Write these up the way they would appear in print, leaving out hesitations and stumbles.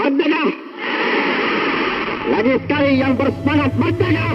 Merdeka! Lagi sekali yang bersemangat merdeka!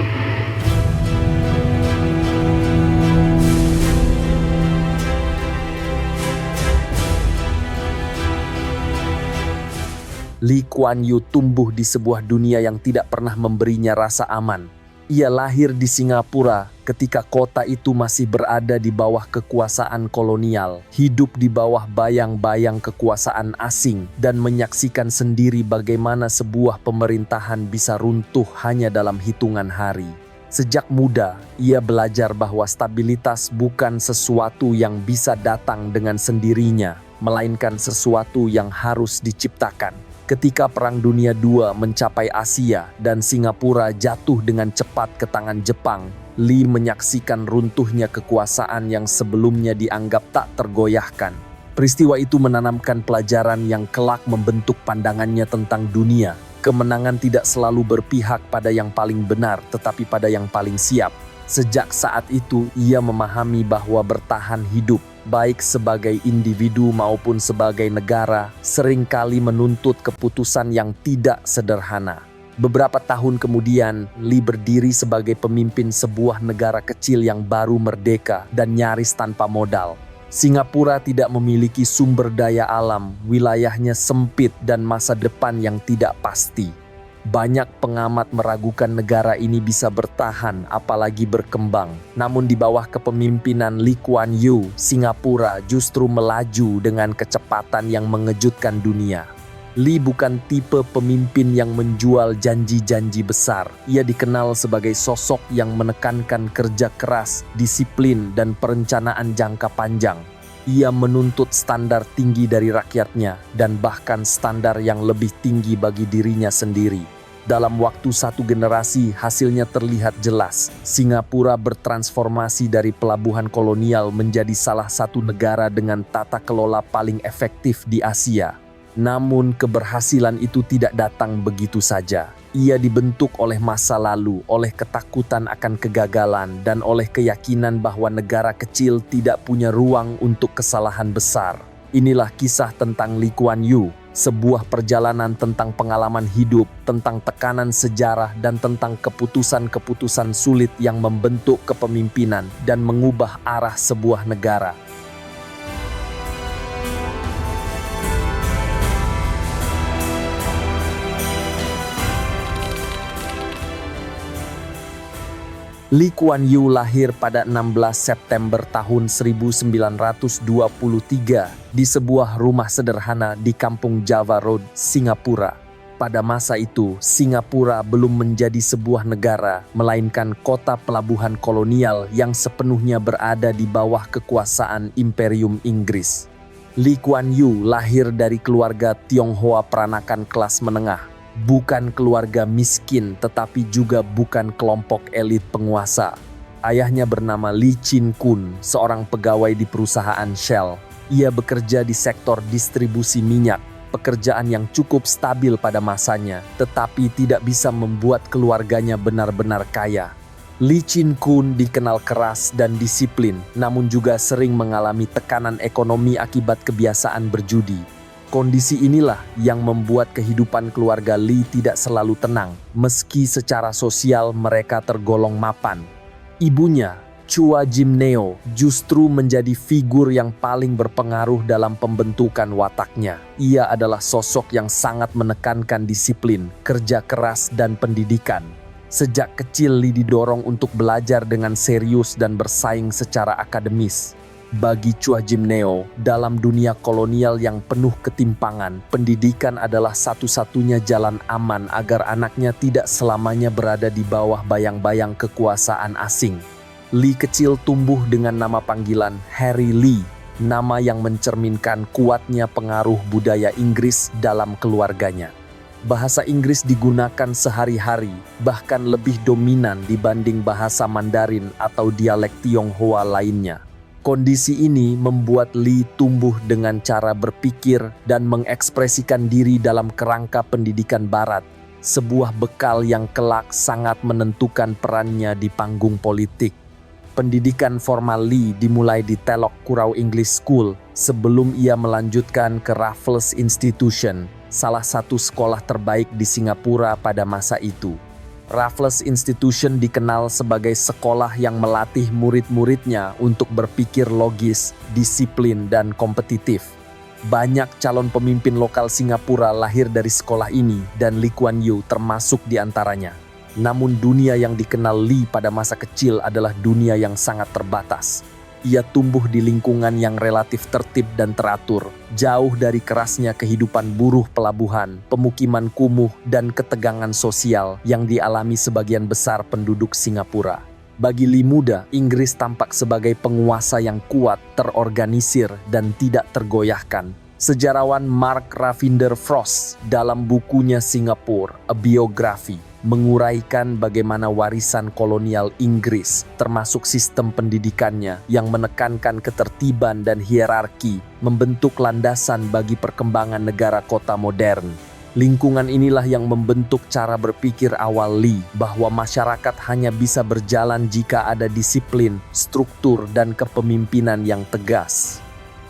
Lee Kuan Yew tumbuh di sebuah dunia yang tidak pernah memberinya rasa aman. Ia lahir di Singapura ketika kota itu masih berada di bawah kekuasaan kolonial, hidup di bawah bayang-bayang kekuasaan asing, dan menyaksikan sendiri bagaimana sebuah pemerintahan bisa runtuh hanya dalam hitungan hari. Sejak muda, ia belajar bahwa stabilitas bukan sesuatu yang bisa datang dengan sendirinya, melainkan sesuatu yang harus diciptakan. Ketika Perang Dunia II mencapai Asia dan Singapura jatuh dengan cepat ke tangan Jepang, Lee menyaksikan runtuhnya kekuasaan yang sebelumnya dianggap tak tergoyahkan. Peristiwa itu menanamkan pelajaran yang kelak membentuk pandangannya tentang dunia. Kemenangan tidak selalu berpihak pada yang paling benar, tetapi pada yang paling siap. Sejak saat itu, ia memahami bahwa bertahan hidup, baik sebagai individu maupun sebagai negara, seringkali menuntut keputusan yang tidak sederhana. Beberapa tahun kemudian, Lee berdiri sebagai pemimpin sebuah negara kecil yang baru merdeka dan nyaris tanpa modal. Singapura tidak memiliki sumber daya alam, wilayahnya sempit dan masa depan yang tidak pasti. Banyak pengamat meragukan negara ini bisa bertahan apalagi berkembang. Namun di bawah kepemimpinan Lee Kuan Yew, Singapura justru melaju dengan kecepatan yang mengejutkan dunia. Lee bukan tipe pemimpin yang menjual janji-janji besar. Ia dikenal sebagai sosok yang menekankan kerja keras, disiplin, dan perencanaan jangka panjang. Ia menuntut standar tinggi dari rakyatnya dan bahkan standar yang lebih tinggi bagi dirinya sendiri. Dalam waktu satu generasi, hasilnya terlihat jelas. Singapura bertransformasi dari pelabuhan kolonial menjadi salah satu negara dengan tata kelola paling efektif di Asia. Namun keberhasilan itu tidak datang begitu saja. Ia dibentuk oleh masa lalu, oleh ketakutan akan kegagalan, dan oleh keyakinan bahwa negara kecil tidak punya ruang untuk kesalahan besar. Inilah kisah tentang Lee Kuan Yew, sebuah perjalanan tentang pengalaman hidup, tentang tekanan sejarah, dan tentang keputusan-keputusan sulit yang membentuk kepemimpinan dan mengubah arah sebuah negara. Lee Kuan Yew lahir pada 16 September tahun 1923 di sebuah rumah sederhana di Kampung Java Road, Singapura. Pada masa itu, Singapura belum menjadi sebuah negara, melainkan kota pelabuhan kolonial yang sepenuhnya berada di bawah kekuasaan Imperium Inggris. Lee Kuan Yew lahir dari keluarga Tionghoa peranakan kelas menengah. Bukan keluarga miskin, tetapi juga bukan kelompok elit penguasa. Ayahnya bernama Lee Chin Kun, seorang pegawai di perusahaan Shell. Ia bekerja di sektor distribusi minyak, pekerjaan yang cukup stabil pada masanya, tetapi tidak bisa membuat keluarganya benar-benar kaya. Lee Chin Kun dikenal keras dan disiplin, namun juga sering mengalami tekanan ekonomi akibat kebiasaan berjudi. Kondisi inilah yang membuat kehidupan keluarga Lee tidak selalu tenang, meski secara sosial mereka tergolong mapan. Ibunya, Chua Jim Neo, justru menjadi figur yang paling berpengaruh dalam pembentukan wataknya. Ia adalah sosok yang sangat menekankan disiplin, kerja keras, dan pendidikan. Sejak kecil Lee didorong untuk belajar dengan serius dan bersaing secara akademis. Bagi Chua Jim Neo, dalam dunia kolonial yang penuh ketimpangan, pendidikan adalah satu-satunya jalan aman agar anaknya tidak selamanya berada di bawah bayang-bayang kekuasaan asing. Lee kecil tumbuh dengan nama panggilan Harry Lee, nama yang mencerminkan kuatnya pengaruh budaya Inggris dalam keluarganya. Bahasa Inggris digunakan sehari-hari, bahkan lebih dominan dibanding bahasa Mandarin atau dialek Tionghoa lainnya. Kondisi ini membuat Lee tumbuh dengan cara berpikir dan mengekspresikan diri dalam kerangka pendidikan barat, sebuah bekal yang kelak sangat menentukan perannya di panggung politik. Pendidikan formal Lee dimulai di Telok Kurau English School sebelum ia melanjutkan ke Raffles Institution, salah satu sekolah terbaik di Singapura pada masa itu. Raffles Institution dikenal sebagai sekolah yang melatih murid-muridnya untuk berpikir logis, disiplin, dan kompetitif. Banyak calon pemimpin lokal Singapura lahir dari sekolah ini dan Lee Kuan Yew termasuk di antaranya. Namun dunia yang dikenal Lee pada masa kecil adalah dunia yang sangat terbatas. Ia tumbuh di lingkungan yang relatif tertib dan teratur, jauh dari kerasnya kehidupan buruh pelabuhan, pemukiman kumuh, dan ketegangan sosial yang dialami sebagian besar penduduk Singapura. Bagi Lee muda, Inggris tampak sebagai penguasa yang kuat, terorganisir, dan tidak tergoyahkan. Sejarawan Mark Ravinder Frost dalam bukunya Singapore, A Biography, menguraikan bagaimana warisan kolonial Inggris, termasuk sistem pendidikannya yang menekankan ketertiban dan hierarki, membentuk landasan bagi perkembangan negara kota modern. Lingkungan inilah yang membentuk cara berpikir awal Lee bahwa masyarakat hanya bisa berjalan jika ada disiplin, struktur, dan kepemimpinan yang tegas.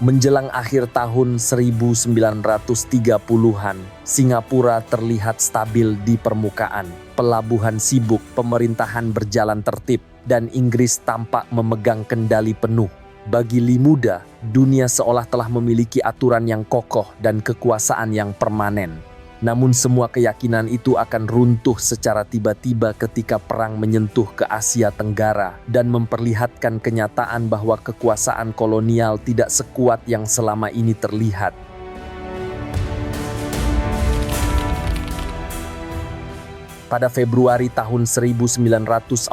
Menjelang akhir tahun 1930-an, Singapura terlihat stabil di permukaan. Pelabuhan sibuk, pemerintahan berjalan tertib, dan Inggris tampak memegang kendali penuh. Bagi Lee muda, dunia seolah telah memiliki aturan yang kokoh dan kekuasaan yang permanen. Namun semua keyakinan itu akan runtuh secara tiba-tiba ketika perang menyentuh ke Asia Tenggara dan memperlihatkan kenyataan bahwa kekuasaan kolonial tidak sekuat yang selama ini terlihat. Pada Februari tahun 1942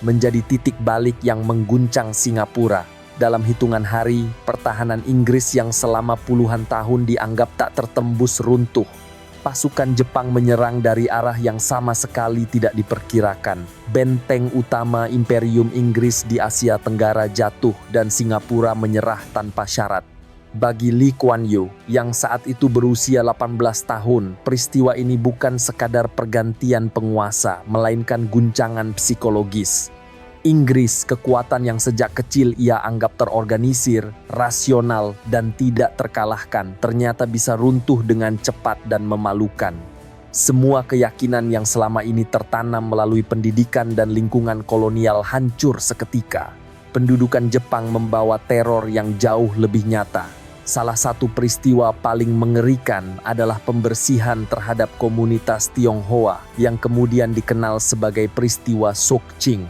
menjadi titik balik yang mengguncang Singapura. Dalam hitungan hari, pertahanan Inggris yang selama puluhan tahun dianggap tak tertembus runtuh. Pasukan Jepang menyerang dari arah yang sama sekali tidak diperkirakan. Benteng utama Imperium Inggris di Asia Tenggara jatuh dan Singapura menyerah tanpa syarat. Bagi Lee Kuan Yew, yang saat itu berusia 18 tahun, peristiwa ini bukan sekadar pergantian penguasa, melainkan guncangan psikologis. Inggris, kekuatan yang sejak kecil ia anggap terorganisir, rasional, dan tidak terkalahkan, ternyata bisa runtuh dengan cepat dan memalukan. Semua keyakinan yang selama ini tertanam melalui pendidikan dan lingkungan kolonial hancur seketika. Pendudukan Jepang membawa teror yang jauh lebih nyata. Salah satu peristiwa paling mengerikan adalah pembersihan terhadap komunitas Tionghoa yang kemudian dikenal sebagai peristiwa Sok Ching.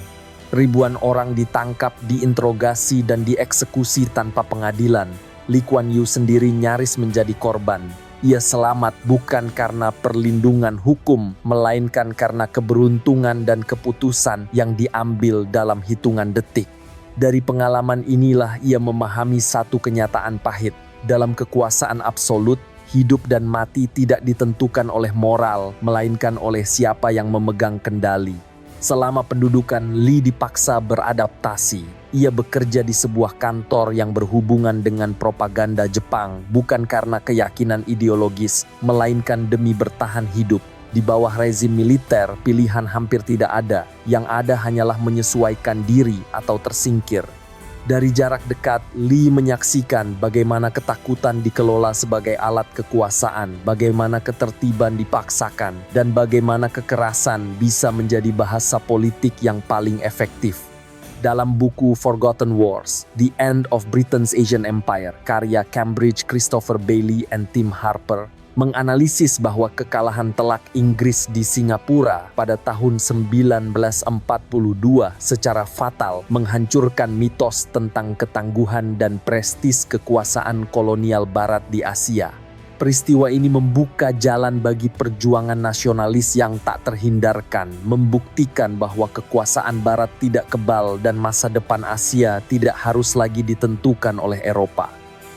Ribuan orang ditangkap, diinterogasi, dan dieksekusi tanpa pengadilan. Lee Kuan Yew sendiri nyaris menjadi korban. Ia selamat bukan karena perlindungan hukum, melainkan karena keberuntungan dan keputusan yang diambil dalam hitungan detik. Dari pengalaman inilah ia memahami satu kenyataan pahit. Dalam kekuasaan absolut, hidup dan mati tidak ditentukan oleh moral, melainkan oleh siapa yang memegang kendali. Selama pendudukan, Lee dipaksa beradaptasi. Ia bekerja di sebuah kantor yang berhubungan dengan propaganda Jepang, bukan karena keyakinan ideologis, melainkan demi bertahan hidup. Di bawah rezim militer, pilihan hampir tidak ada. Yang ada hanyalah menyesuaikan diri atau tersingkir. Dari jarak dekat, Lee menyaksikan bagaimana ketakutan dikelola sebagai alat kekuasaan, bagaimana ketertiban dipaksakan, dan bagaimana kekerasan bisa menjadi bahasa politik yang paling efektif. Dalam buku Forgotten Wars, The End of Britain's Asian Empire, karya Cambridge Christopher Bailey and Tim Harper, menganalisis bahwa kekalahan telak Inggris di Singapura pada tahun 1942 secara fatal menghancurkan mitos tentang ketangguhan dan prestis kekuasaan kolonial Barat di Asia. Peristiwa ini membuka jalan bagi perjuangan nasionalis yang tak terhindarkan, membuktikan bahwa kekuasaan Barat tidak kebal dan masa depan Asia tidak harus lagi ditentukan oleh Eropa.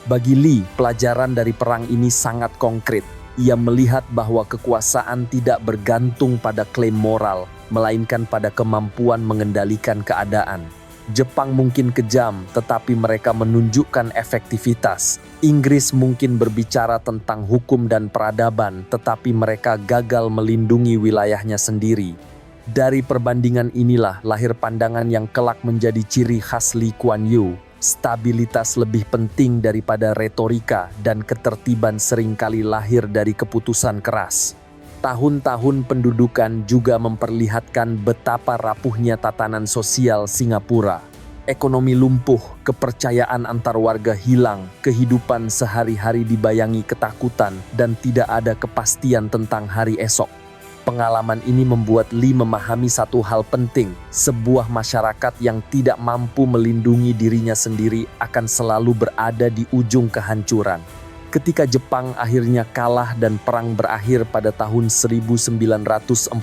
Bagi Lee, pelajaran dari perang ini sangat konkret. Ia melihat bahwa kekuasaan tidak bergantung pada klaim moral, melainkan pada kemampuan mengendalikan keadaan. Jepang mungkin kejam, tetapi mereka menunjukkan efektivitas. Inggris mungkin berbicara tentang hukum dan peradaban, tetapi mereka gagal melindungi wilayahnya sendiri. Dari perbandingan inilah lahir pandangan yang kelak menjadi ciri khas Lee Kuan Yew. Stabilitas lebih penting daripada retorika dan ketertiban seringkali lahir dari keputusan keras. Tahun-tahun pendudukan juga memperlihatkan betapa rapuhnya tatanan sosial Singapura. Ekonomi lumpuh, kepercayaan antar warga hilang, kehidupan sehari-hari dibayangi ketakutan dan tidak ada kepastian tentang hari esok. Pengalaman ini membuat Lee memahami satu hal penting, sebuah masyarakat yang tidak mampu melindungi dirinya sendiri akan selalu berada di ujung kehancuran. Ketika Jepang akhirnya kalah dan perang berakhir pada tahun 1945,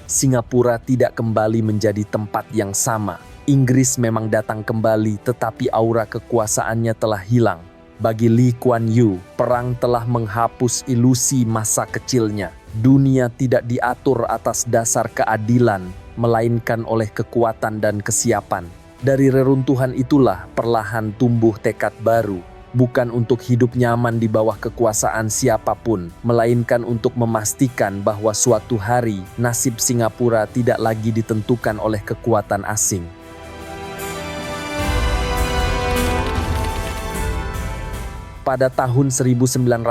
Singapura tidak kembali menjadi tempat yang sama. Inggris memang datang kembali, tetapi aura kekuasaannya telah hilang. Bagi Lee Kuan Yew, perang telah menghapus ilusi masa kecilnya. Dunia tidak diatur atas dasar keadilan, melainkan oleh kekuatan dan kesiapan. Dari reruntuhan itulah perlahan tumbuh tekad baru, bukan untuk hidup nyaman di bawah kekuasaan siapapun, melainkan untuk memastikan bahwa suatu hari nasib Singapura tidak lagi ditentukan oleh kekuatan asing. Pada tahun 1946,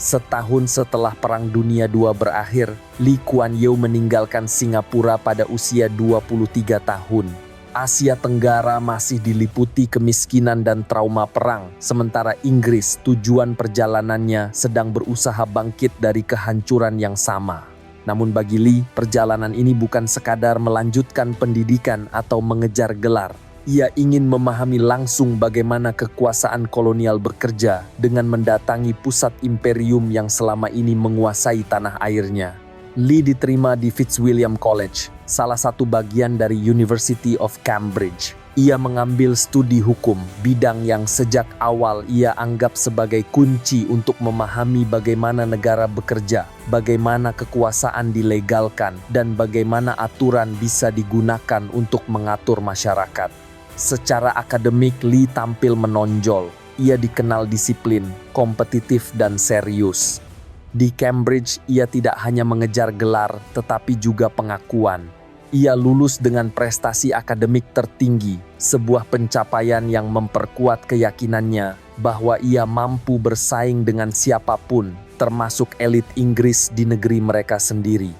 setahun setelah Perang Dunia II berakhir, Lee Kuan Yew meninggalkan Singapura pada usia 23 tahun. Asia Tenggara masih diliputi kemiskinan dan trauma perang, sementara Inggris tujuan perjalanannya sedang berusaha bangkit dari kehancuran yang sama. Namun bagi Lee, perjalanan ini bukan sekadar melanjutkan pendidikan atau mengejar gelar. Ia ingin memahami langsung bagaimana kekuasaan kolonial bekerja dengan mendatangi pusat imperium yang selama ini menguasai tanah airnya. Lee diterima di Fitzwilliam College, salah satu bagian dari University of Cambridge. Ia mengambil studi hukum, bidang yang sejak awal ia anggap sebagai kunci untuk memahami bagaimana negara bekerja, bagaimana kekuasaan dilegalkan, dan bagaimana aturan bisa digunakan untuk mengatur masyarakat. Secara akademik, Lee tampil menonjol. Ia dikenal disiplin, kompetitif, dan serius. Di Cambridge, ia tidak hanya mengejar gelar, tetapi juga pengakuan. Ia lulus dengan prestasi akademik tertinggi, sebuah pencapaian yang memperkuat keyakinannya bahwa ia mampu bersaing dengan siapapun, termasuk elit Inggris di negeri mereka sendiri.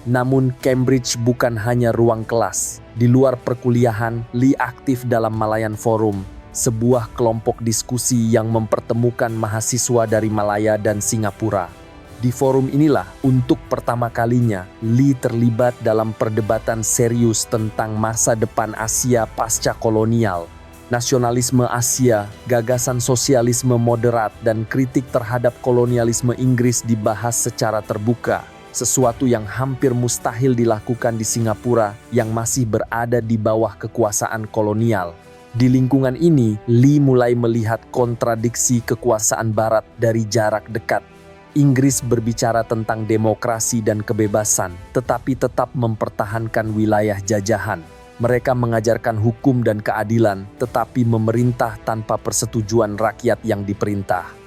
Namun Cambridge bukan hanya ruang kelas. Di luar perkuliahan, Lee aktif dalam Malayan Forum, sebuah kelompok diskusi yang mempertemukan mahasiswa dari Malaya dan Singapura. Di forum inilah, untuk pertama kalinya, Lee terlibat dalam perdebatan serius tentang masa depan Asia pasca kolonial. Nasionalisme Asia, gagasan sosialisme moderat, dan kritik terhadap kolonialisme Inggris dibahas secara terbuka. Sesuatu yang hampir mustahil dilakukan di Singapura yang masih berada di bawah kekuasaan kolonial. Di lingkungan ini, Lee mulai melihat kontradiksi kekuasaan Barat dari jarak dekat. Inggris berbicara tentang demokrasi dan kebebasan, tetapi tetap mempertahankan wilayah jajahan. Mereka mengajarkan hukum dan keadilan, tetapi memerintah tanpa persetujuan rakyat yang diperintah.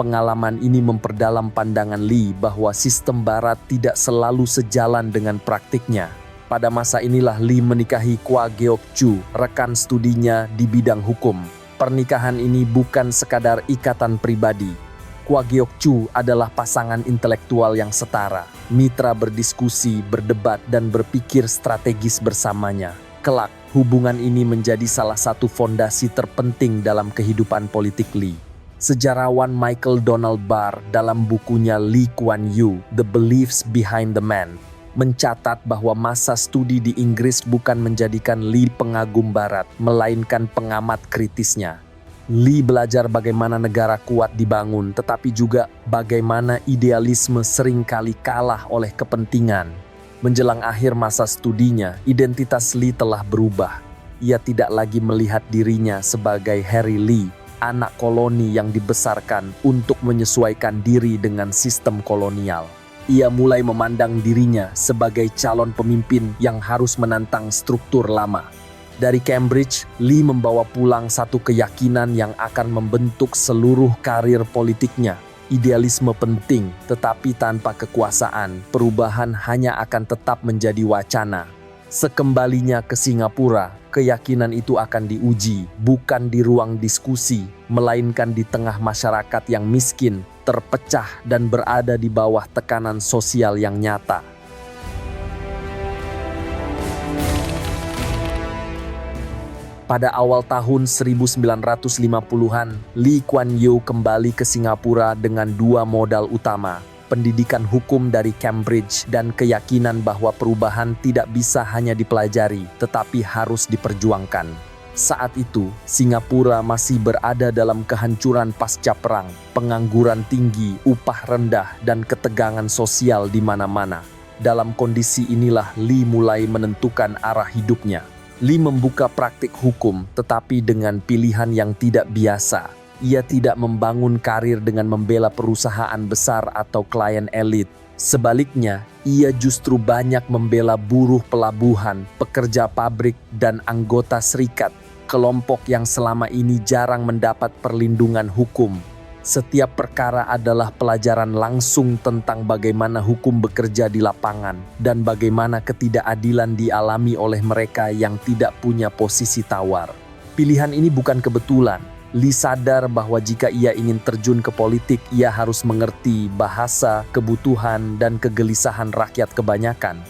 Pengalaman ini memperdalam pandangan Lee bahwa sistem Barat tidak selalu sejalan dengan praktiknya. Pada masa inilah Lee menikahi Kwa Geok Chu, rekan studinya di bidang hukum. Pernikahan ini bukan sekadar ikatan pribadi. Kwa Geok Chu adalah pasangan intelektual yang setara, mitra berdiskusi, berdebat, dan berpikir strategis bersamanya. Kelak, hubungan ini menjadi salah satu fondasi terpenting dalam kehidupan politik Lee. Sejarawan Michael Donald Barr dalam bukunya Lee Kuan Yew, The Beliefs Behind the Man, mencatat bahwa masa studi di Inggris bukan menjadikan Lee pengagum Barat, melainkan pengamat kritisnya. Lee belajar bagaimana negara kuat dibangun, tetapi juga bagaimana idealisme seringkali kalah oleh kepentingan. Menjelang akhir masa studinya, identitas Lee telah berubah. Ia tidak lagi melihat dirinya sebagai Harry Lee, anak koloni yang dibesarkan untuk menyesuaikan diri dengan sistem kolonial. Ia mulai memandang dirinya sebagai calon pemimpin yang harus menantang struktur lama. Dari Cambridge, Lee membawa pulang satu keyakinan yang akan membentuk seluruh karir politiknya. Idealisme penting, tetapi tanpa kekuasaan, perubahan hanya akan tetap menjadi wacana. Sekembalinya ke Singapura, keyakinan itu akan diuji bukan di ruang diskusi, melainkan di tengah masyarakat yang miskin, terpecah dan berada di bawah tekanan sosial yang nyata. Pada awal tahun 1950-an, Lee Kuan Yew kembali ke Singapura dengan dua modal utama, pendidikan hukum dari Cambridge dan keyakinan bahwa perubahan tidak bisa hanya dipelajari, tetapi harus diperjuangkan. Saat itu, Singapura masih berada dalam kehancuran pasca perang, pengangguran tinggi, upah rendah, dan ketegangan sosial di mana-mana. Dalam kondisi inilah Lee mulai menentukan arah hidupnya. Lee membuka praktik hukum, tetapi dengan pilihan yang tidak biasa. Ia tidak membangun karir dengan membela perusahaan besar atau klien elit. Sebaliknya, ia justru banyak membela buruh pelabuhan, pekerja pabrik, dan anggota serikat, kelompok yang selama ini jarang mendapat perlindungan hukum. Setiap perkara adalah pelajaran langsung tentang bagaimana hukum bekerja di lapangan dan bagaimana ketidakadilan dialami oleh mereka yang tidak punya posisi tawar. Pilihan ini bukan kebetulan. Lee sadar bahwa jika ia ingin terjun ke politik, ia harus mengerti bahasa, kebutuhan, dan kegelisahan rakyat kebanyakan.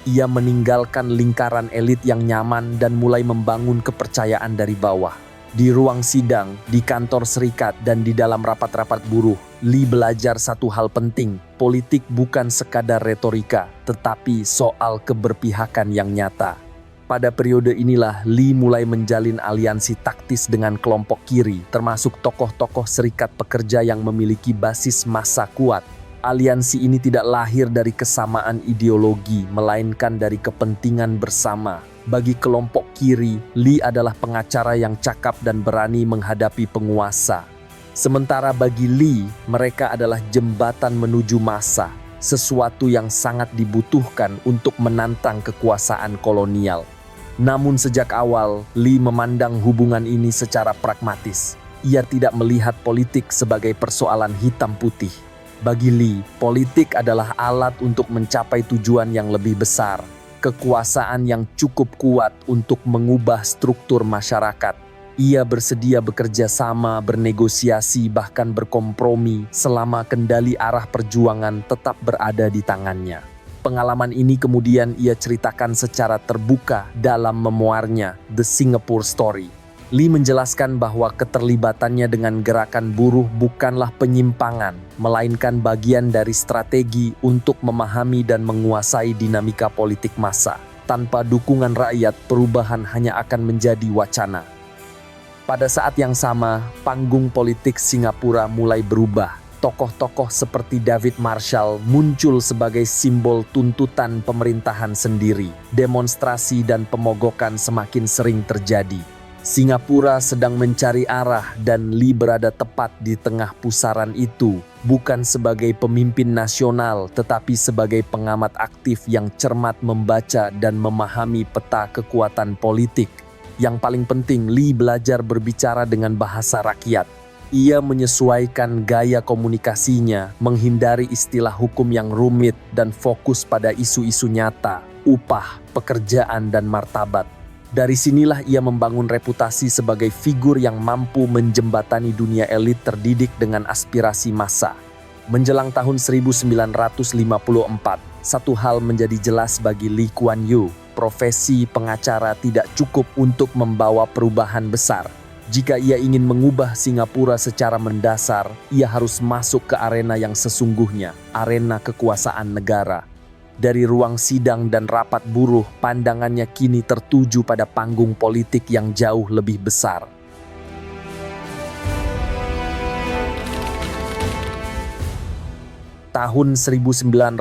Ia meninggalkan lingkaran elit yang nyaman dan mulai membangun kepercayaan dari bawah. Di ruang sidang, di kantor serikat, dan di dalam rapat-rapat buruh, Lee belajar satu hal penting. Politik bukan sekadar retorika, tetapi soal keberpihakan yang nyata. Pada periode inilah Lee mulai menjalin aliansi taktis dengan kelompok kiri, termasuk tokoh-tokoh serikat pekerja yang memiliki basis massa kuat. Aliansi ini tidak lahir dari kesamaan ideologi, melainkan dari kepentingan bersama. Bagi kelompok kiri, Lee adalah pengacara yang cakap dan berani menghadapi penguasa. Sementara bagi Lee, mereka adalah jembatan menuju massa, sesuatu yang sangat dibutuhkan untuk menantang kekuasaan kolonial. Namun sejak awal, Lee memandang hubungan ini secara pragmatis. Ia tidak melihat politik sebagai persoalan hitam putih. Bagi Lee, politik adalah alat untuk mencapai tujuan yang lebih besar. Kekuasaan yang cukup kuat untuk mengubah struktur masyarakat. Ia bersedia bekerja sama, bernegosiasi, bahkan berkompromi selama kendali arah perjuangan tetap berada di tangannya. Pengalaman ini kemudian ia ceritakan secara terbuka dalam memoarnya, The Singapore Story. Lee menjelaskan bahwa keterlibatannya dengan gerakan buruh bukanlah penyimpangan, melainkan bagian dari strategi untuk memahami dan menguasai dinamika politik massa. Tanpa dukungan rakyat, perubahan hanya akan menjadi wacana. Pada saat yang sama, panggung politik Singapura mulai berubah. Tokoh-tokoh seperti David Marshall muncul sebagai simbol tuntutan pemerintahan sendiri. Demonstrasi dan pemogokan semakin sering terjadi. Singapura sedang mencari arah dan Lee berada tepat di tengah pusaran itu, bukan sebagai pemimpin nasional tetapi sebagai pengamat aktif yang cermat membaca dan memahami peta kekuatan politik. Yang paling penting, Lee belajar berbicara dengan bahasa rakyat. Ia menyesuaikan gaya komunikasinya, menghindari istilah hukum yang rumit dan fokus pada isu-isu nyata, upah, pekerjaan, dan martabat. Dari sinilah ia membangun reputasi sebagai figur yang mampu menjembatani dunia elit terdidik dengan aspirasi massa. Menjelang tahun 1954, satu hal menjadi jelas bagi Lee Kuan Yew. Profesi pengacara tidak cukup untuk membawa perubahan besar. Jika ia ingin mengubah Singapura secara mendasar, ia harus masuk ke arena yang sesungguhnya, arena kekuasaan negara. Dari ruang sidang dan rapat buruh, pandangannya kini tertuju pada panggung politik yang jauh lebih besar. Tahun 1954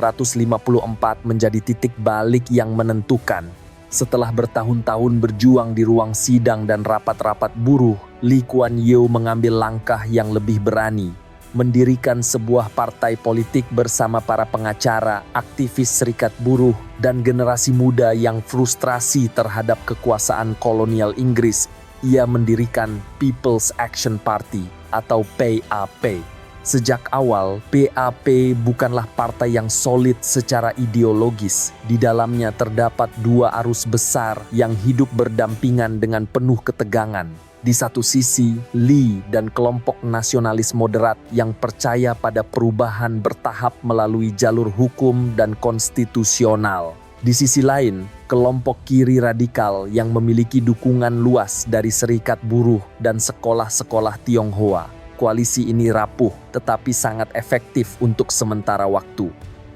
menjadi titik balik yang menentukan. Setelah bertahun-tahun berjuang di ruang sidang dan rapat-rapat buruh, Lee Kuan Yew mengambil langkah yang lebih berani. Mendirikan sebuah partai politik bersama para pengacara, aktivis serikat buruh, dan generasi muda yang frustrasi terhadap kekuasaan kolonial Inggris. Ia mendirikan People's Action Party atau PAP. Sejak awal, PAP bukanlah partai yang solid secara ideologis. Di dalamnya terdapat dua arus besar yang hidup berdampingan dengan penuh ketegangan. Di satu sisi, Lee dan kelompok nasionalis moderat yang percaya pada perubahan bertahap melalui jalur hukum dan konstitusional. Di sisi lain, kelompok kiri radikal yang memiliki dukungan luas dari serikat buruh dan sekolah-sekolah Tionghoa. Koalisi ini rapuh tetapi sangat efektif untuk sementara waktu.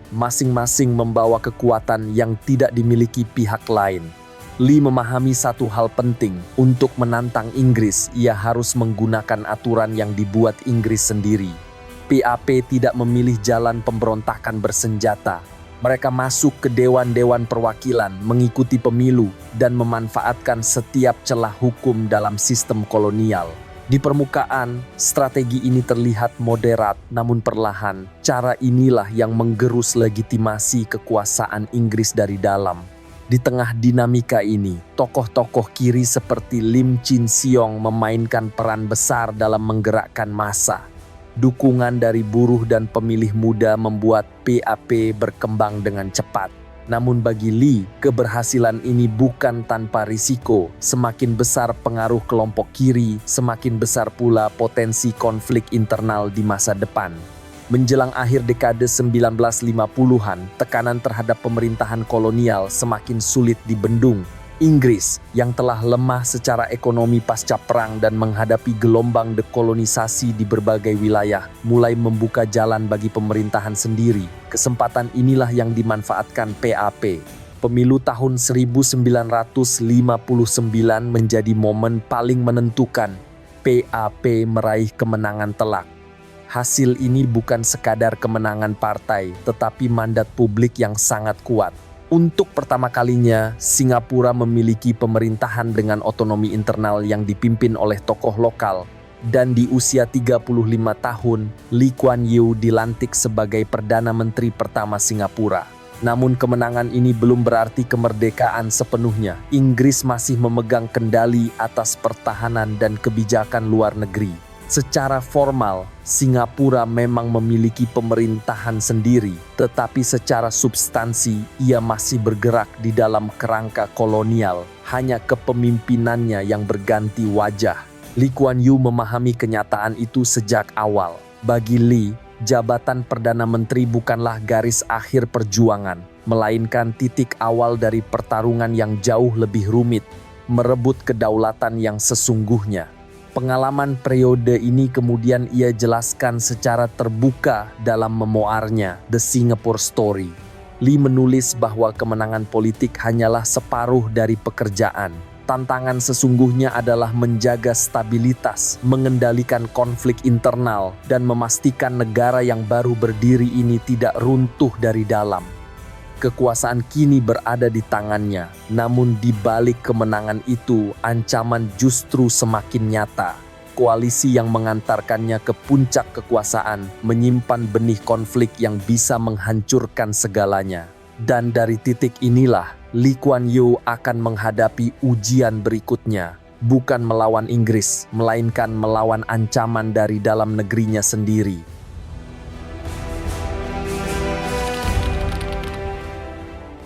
Masing-masing membawa kekuatan yang tidak dimiliki pihak lain. Lee memahami satu hal penting, untuk menantang Inggris ia harus menggunakan aturan yang dibuat Inggris sendiri. PAP tidak memilih jalan pemberontakan bersenjata. Mereka masuk ke dewan-dewan perwakilan, mengikuti pemilu, dan memanfaatkan setiap celah hukum dalam sistem kolonial. Di permukaan, strategi ini terlihat moderat, namun perlahan, cara inilah yang menggerus legitimasi kekuasaan Inggris dari dalam. Di tengah dinamika ini, tokoh-tokoh kiri seperti Lim Chin Siong memainkan peran besar dalam menggerakkan massa. Dukungan dari buruh dan pemilih muda membuat PAP berkembang dengan cepat. Namun bagi Lee, keberhasilan ini bukan tanpa risiko. Semakin besar pengaruh kelompok kiri, semakin besar pula potensi konflik internal di masa depan. Menjelang akhir dekade 1950-an, tekanan terhadap pemerintahan kolonial semakin sulit dibendung. Inggris yang telah lemah secara ekonomi pasca perang dan menghadapi gelombang dekolonisasi di berbagai wilayah, mulai membuka jalan bagi pemerintahan sendiri. Kesempatan inilah yang dimanfaatkan PAP. Pemilu tahun 1959 menjadi momen paling menentukan. PAP meraih kemenangan telak. Hasil ini bukan sekadar kemenangan partai, tetapi mandat publik yang sangat kuat. Untuk pertama kalinya, Singapura memiliki pemerintahan dengan otonomi internal yang dipimpin oleh tokoh lokal. Dan di usia 35 tahun, Lee Kuan Yew dilantik sebagai Perdana Menteri pertama Singapura. Namun kemenangan ini belum berarti kemerdekaan sepenuhnya. Inggris masih memegang kendali atas pertahanan dan kebijakan luar negeri. Secara formal, Singapura memang memiliki pemerintahan sendiri, tetapi secara substansi ia masih bergerak di dalam kerangka kolonial, hanya kepemimpinannya yang berganti wajah. Lee Kuan Yew memahami kenyataan itu sejak awal. Bagi Lee, jabatan Perdana Menteri bukanlah garis akhir perjuangan, melainkan titik awal dari pertarungan yang jauh lebih rumit, merebut kedaulatan yang sesungguhnya. Pengalaman periode ini kemudian ia jelaskan secara terbuka dalam memoarnya, The Singapore Story. Lee menulis bahwa kemenangan politik hanyalah separuh dari pekerjaan. Tantangan sesungguhnya adalah menjaga stabilitas, mengendalikan konflik internal, dan memastikan negara yang baru berdiri ini tidak runtuh dari dalam. Kekuasaan kini berada di tangannya, namun di balik kemenangan itu, ancaman justru semakin nyata. Koalisi yang mengantarkannya ke puncak kekuasaan menyimpan benih konflik yang bisa menghancurkan segalanya. Dan dari titik inilah, Lee Kuan Yew akan menghadapi ujian berikutnya. Bukan melawan Inggris, melainkan melawan ancaman dari dalam negerinya sendiri.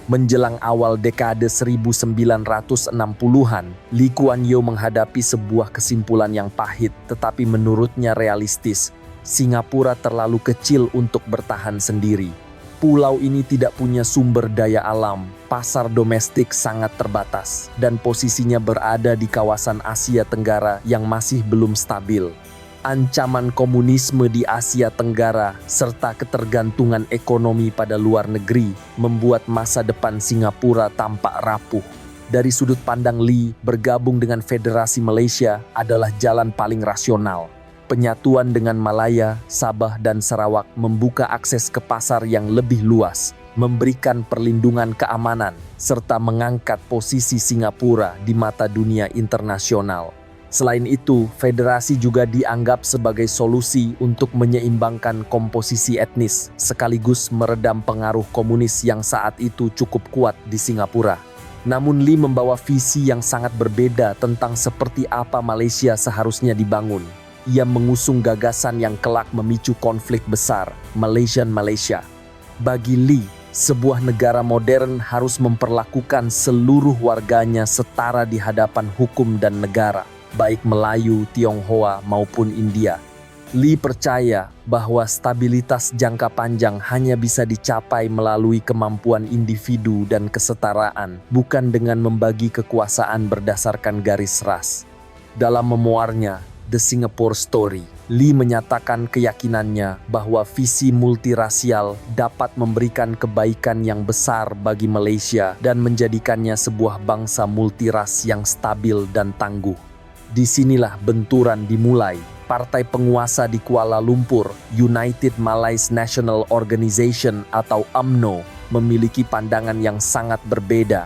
Menjelang awal dekade 1960-an, Lee Kuan Yew menghadapi sebuah kesimpulan yang pahit tetapi menurutnya realistis. Singapura terlalu kecil untuk bertahan sendiri. Pulau ini tidak punya sumber daya alam, pasar domestik sangat terbatas, dan posisinya berada di kawasan Asia Tenggara yang masih belum stabil. Ancaman komunisme di Asia Tenggara serta ketergantungan ekonomi pada luar negeri membuat masa depan Singapura tampak rapuh. Dari sudut pandang Lee, bergabung dengan Federasi Malaysia adalah jalan paling rasional. Penyatuan dengan Malaya, Sabah, dan Sarawak membuka akses ke pasar yang lebih luas, memberikan perlindungan keamanan, serta mengangkat posisi Singapura di mata dunia internasional. Selain itu, federasi juga dianggap sebagai solusi untuk menyeimbangkan komposisi etnis, sekaligus meredam pengaruh komunis yang saat itu cukup kuat di Singapura. Namun Lee membawa visi yang sangat berbeda tentang seperti apa Malaysia seharusnya dibangun. Ia mengusung gagasan yang kelak memicu konflik besar, Malaysia. Bagi Lee, sebuah negara modern harus memperlakukan seluruh warganya setara di hadapan hukum dan negara, baik Melayu, Tionghoa maupun India. Lee percaya bahwa stabilitas jangka panjang hanya bisa dicapai melalui kemampuan individu dan kesetaraan, bukan dengan membagi kekuasaan berdasarkan garis ras. Dalam memoarnya, The Singapore Story, Lee menyatakan keyakinannya bahwa visi multirasial dapat memberikan kebaikan yang besar bagi Malaysia dan menjadikannya sebuah bangsa multiras yang stabil dan tangguh. Disinilah benturan dimulai. Partai penguasa di Kuala Lumpur, United Malays National Organization atau UMNO, memiliki pandangan yang sangat berbeda.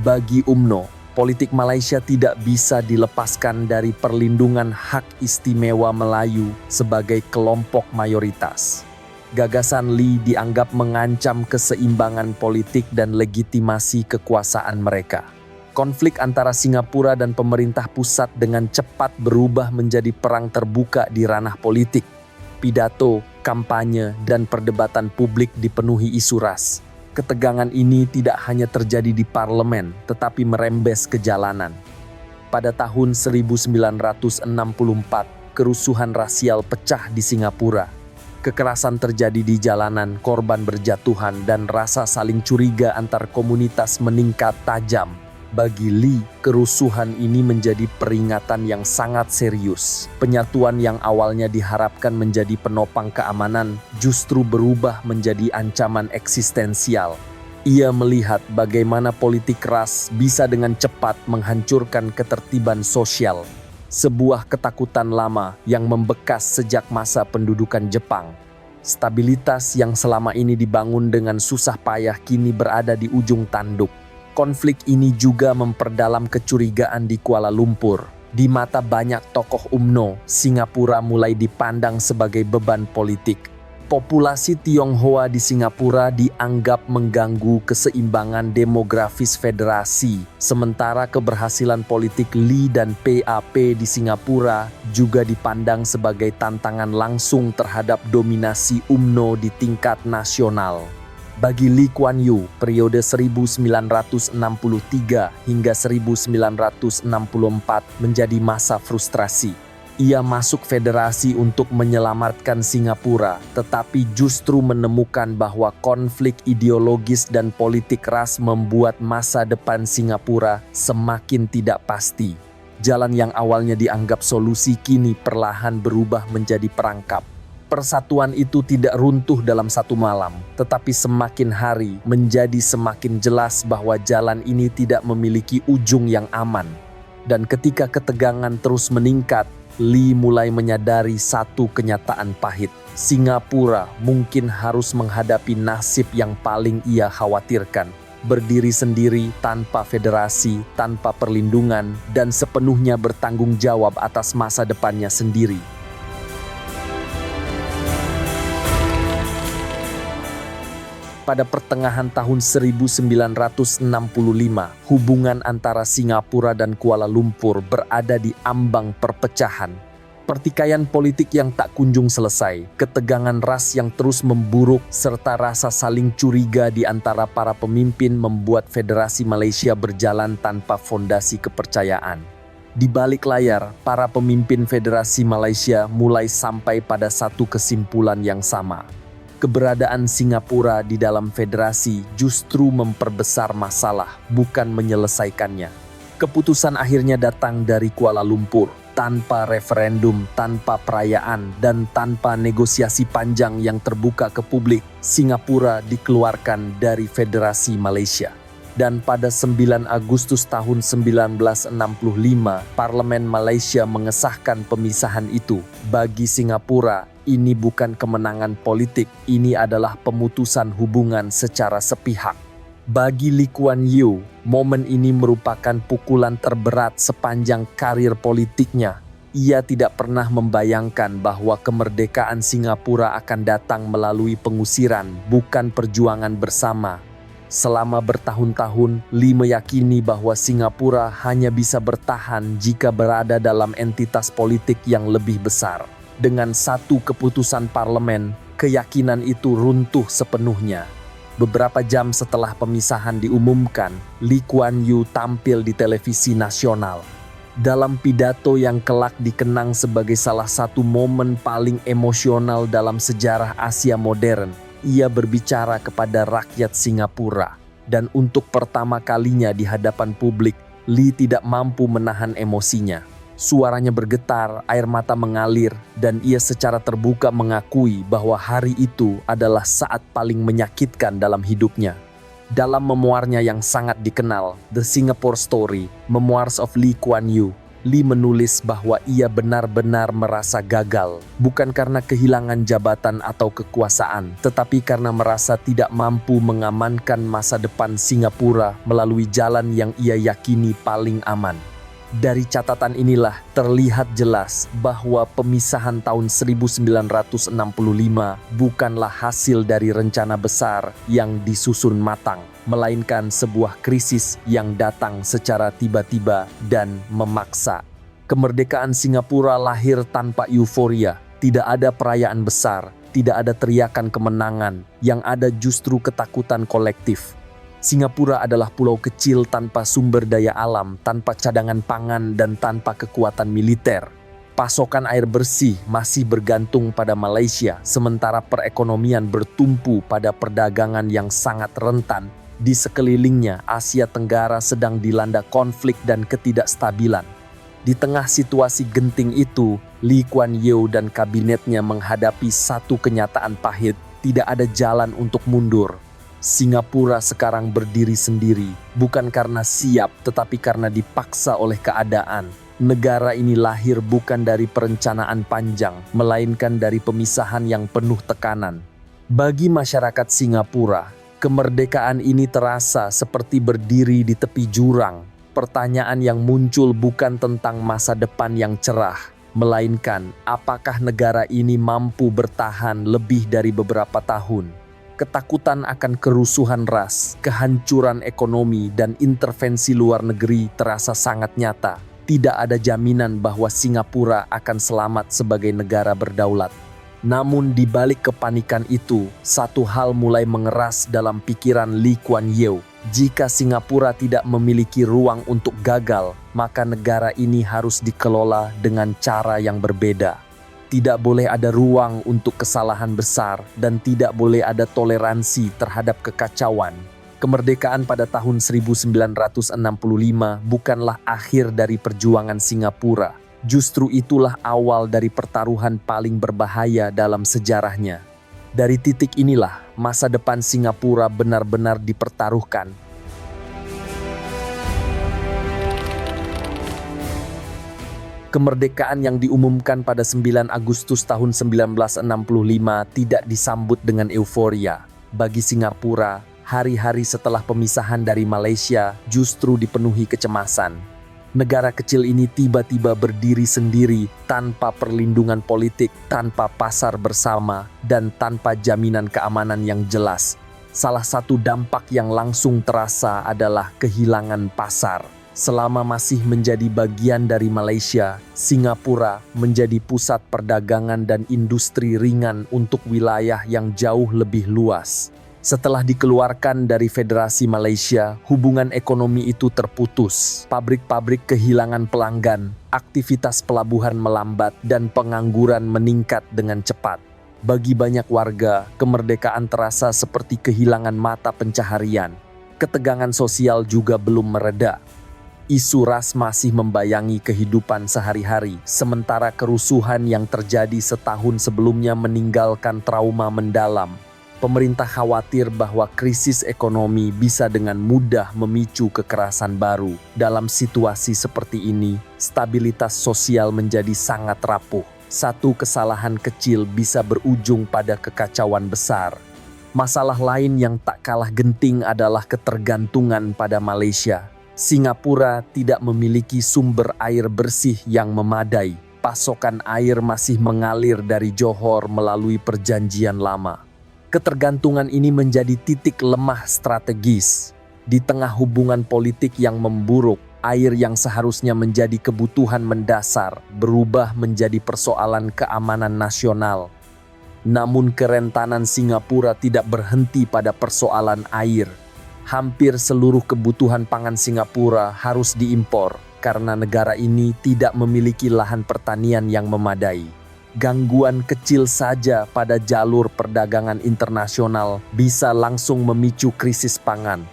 Bagi UMNO, politik Malaysia tidak bisa dilepaskan dari perlindungan hak istimewa Melayu sebagai kelompok mayoritas. Gagasan Lee dianggap mengancam keseimbangan politik dan legitimasi kekuasaan mereka. Konflik antara Singapura dan pemerintah pusat dengan cepat berubah menjadi perang terbuka di ranah politik. Pidato, kampanye, dan perdebatan publik dipenuhi isu ras. Ketegangan ini tidak hanya terjadi di parlemen, tetapi merembes ke jalanan. Pada tahun 1964, kerusuhan rasial pecah di Singapura. Kekerasan terjadi di jalanan, korban berjatuhan, dan rasa saling curiga antar komunitas meningkat tajam. Bagi Lee, kerusuhan ini menjadi peringatan yang sangat serius. Penyatuan yang awalnya diharapkan menjadi penopang keamanan justru berubah menjadi ancaman eksistensial. Ia melihat bagaimana politik ras bisa dengan cepat menghancurkan ketertiban sosial. Sebuah ketakutan lama yang membekas sejak masa pendudukan Jepang. Stabilitas yang selama ini dibangun dengan susah payah kini berada di ujung tanduk. Konflik ini juga memperdalam kecurigaan di Kuala Lumpur. Di mata banyak tokoh UMNO, Singapura mulai dipandang sebagai beban politik. Populasi Tionghoa di Singapura dianggap mengganggu keseimbangan demografis federasi, sementara keberhasilan politik Lee dan PAP di Singapura juga dipandang sebagai tantangan langsung terhadap dominasi UMNO di tingkat nasional. Bagi Lee Kuan Yew, periode 1963 hingga 1964 menjadi masa frustrasi. Ia masuk federasi untuk menyelamatkan Singapura, tetapi justru menemukan bahwa konflik ideologis dan politik ras membuat masa depan Singapura semakin tidak pasti. Jalan yang awalnya dianggap solusi kini perlahan berubah menjadi perangkap. Persatuan itu tidak runtuh dalam satu malam, tetapi semakin hari menjadi semakin jelas bahwa jalan ini tidak memiliki ujung yang aman. Dan ketika ketegangan terus meningkat, Lee mulai menyadari satu kenyataan pahit. Singapura mungkin harus menghadapi nasib yang paling ia khawatirkan. Berdiri sendiri tanpa federasi, tanpa perlindungan, dan sepenuhnya bertanggung jawab atas masa depannya sendiri. Pada pertengahan tahun 1965, hubungan antara Singapura dan Kuala Lumpur berada di ambang perpecahan. Pertikaian politik yang tak kunjung selesai, ketegangan ras yang terus memburuk, serta rasa saling curiga di antara para pemimpin membuat Federasi Malaysia berjalan tanpa fondasi kepercayaan. Di balik layar, para pemimpin Federasi Malaysia mulai sampai pada satu kesimpulan yang sama. Keberadaan Singapura di dalam federasi justru memperbesar masalah, bukan menyelesaikannya. Keputusan akhirnya datang dari Kuala Lumpur, tanpa referendum, tanpa perayaan, dan tanpa negosiasi panjang yang terbuka ke publik. Singapura dikeluarkan dari Federasi Malaysia. Dan pada 9 Agustus tahun 1965, Parlemen Malaysia mengesahkan pemisahan itu. Bagi Singapura, ini bukan kemenangan politik, ini adalah pemutusan hubungan secara sepihak. Bagi Lee Kuan Yew, momen ini merupakan pukulan terberat sepanjang karir politiknya. Ia tidak pernah membayangkan bahwa kemerdekaan Singapura akan datang melalui pengusiran, bukan perjuangan bersama. Selama bertahun-tahun, Lee meyakini bahwa Singapura hanya bisa bertahan jika berada dalam entitas politik yang lebih besar. Dengan satu keputusan parlemen, keyakinan itu runtuh sepenuhnya. Beberapa jam setelah pemisahan diumumkan, Lee Kuan Yew tampil di televisi nasional. Dalam pidato yang kelak dikenang sebagai salah satu momen paling emosional dalam sejarah Asia modern, ia berbicara kepada rakyat Singapura. Dan untuk pertama kalinya di hadapan publik, Lee tidak mampu menahan emosinya. Suaranya bergetar, air mata mengalir, dan ia secara terbuka mengakui bahwa hari itu adalah saat paling menyakitkan dalam hidupnya. Dalam memoarnya yang sangat dikenal, The Singapore Story, Memoirs of Lee Kuan Yew, Lee menulis bahwa ia benar-benar merasa gagal, bukan karena kehilangan jabatan atau kekuasaan, tetapi karena merasa tidak mampu mengamankan masa depan Singapura melalui jalan yang ia yakini paling aman. Dari catatan inilah terlihat jelas bahwa pemisahan tahun 1965 bukanlah hasil dari rencana besar yang disusun matang, melainkan sebuah krisis yang datang secara tiba-tiba dan memaksa. Kemerdekaan Singapura lahir tanpa euforia, tidak ada perayaan besar, tidak ada teriakan kemenangan, yang ada justru ketakutan kolektif. Singapura adalah pulau kecil tanpa sumber daya alam, tanpa cadangan pangan, dan tanpa kekuatan militer. Pasokan air bersih masih bergantung pada Malaysia, sementara perekonomian bertumpu pada perdagangan yang sangat rentan. Di sekelilingnya, Asia Tenggara sedang dilanda konflik dan ketidakstabilan. Di tengah situasi genting itu, Lee Kuan Yew dan kabinetnya menghadapi satu kenyataan pahit, tidak ada jalan untuk mundur. Singapura sekarang berdiri sendiri, bukan karena siap tetapi karena dipaksa oleh keadaan. Negara ini lahir bukan dari perencanaan panjang, melainkan dari pemisahan yang penuh tekanan. Bagi masyarakat Singapura, kemerdekaan ini terasa seperti berdiri di tepi jurang. Pertanyaan yang muncul bukan tentang masa depan yang cerah, melainkan apakah negara ini mampu bertahan lebih dari beberapa tahun. Ketakutan akan kerusuhan ras, kehancuran ekonomi, dan intervensi luar negeri terasa sangat nyata. Tidak ada jaminan bahwa Singapura akan selamat sebagai negara berdaulat. Namun di balik kepanikan itu, satu hal mulai mengeras dalam pikiran Lee Kuan Yew. Jika Singapura tidak memiliki ruang untuk gagal, maka negara ini harus dikelola dengan cara yang berbeda. Tidak boleh ada ruang untuk kesalahan besar dan tidak boleh ada toleransi terhadap kekacauan. Kemerdekaan pada tahun 1965 bukanlah akhir dari perjuangan Singapura. Justru itulah awal dari pertaruhan paling berbahaya dalam sejarahnya. Dari titik inilah masa depan Singapura benar-benar dipertaruhkan. Kemerdekaan yang diumumkan pada 9 Agustus tahun 1965 tidak disambut dengan euforia. Bagi Singapura, hari-hari setelah pemisahan dari Malaysia justru dipenuhi kecemasan. Negara kecil ini tiba-tiba berdiri sendiri tanpa perlindungan politik, tanpa pasar bersama, dan tanpa jaminan keamanan yang jelas. Salah satu dampak yang langsung terasa adalah kehilangan pasar. Selama masih menjadi bagian dari Malaysia, Singapura menjadi pusat perdagangan dan industri ringan untuk wilayah yang jauh lebih luas. Setelah dikeluarkan dari Federasi Malaysia, hubungan ekonomi itu terputus. Pabrik-pabrik kehilangan pelanggan, aktivitas pelabuhan melambat, dan pengangguran meningkat dengan cepat. Bagi banyak warga, kemerdekaan terasa seperti kehilangan mata pencaharian. Ketegangan sosial juga belum mereda. Isu ras masih membayangi kehidupan sehari-hari, sementara kerusuhan yang terjadi setahun sebelumnya meninggalkan trauma mendalam. Pemerintah khawatir bahwa krisis ekonomi bisa dengan mudah memicu kekerasan baru. Dalam situasi seperti ini, stabilitas sosial menjadi sangat rapuh. Satu kesalahan kecil bisa berujung pada kekacauan besar. Masalah lain yang tak kalah genting adalah ketergantungan pada Malaysia. Singapura tidak memiliki sumber air bersih yang memadai. Pasokan air masih mengalir dari Johor melalui perjanjian lama. Ketergantungan ini menjadi titik lemah strategis. Di tengah hubungan politik yang memburuk, air yang seharusnya menjadi kebutuhan mendasar berubah menjadi persoalan keamanan nasional. Namun kerentanan Singapura tidak berhenti pada persoalan air. Hampir seluruh kebutuhan pangan Singapura harus diimpor karena negara ini tidak memiliki lahan pertanian yang memadai. Gangguan kecil saja pada jalur perdagangan internasional bisa langsung memicu krisis pangan.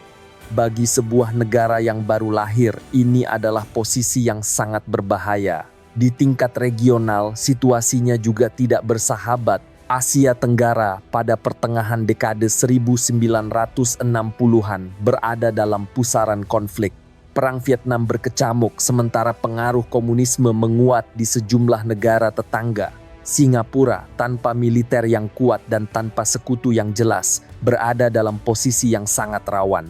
Bagi sebuah negara yang baru lahir, ini adalah posisi yang sangat berbahaya. Di tingkat regional, situasinya juga tidak bersahabat. Asia Tenggara pada pertengahan dekade 1960-an berada dalam pusaran konflik. Perang Vietnam berkecamuk sementara pengaruh komunisme menguat di sejumlah negara tetangga. Singapura tanpa militer yang kuat dan tanpa sekutu yang jelas berada dalam posisi yang sangat rawan.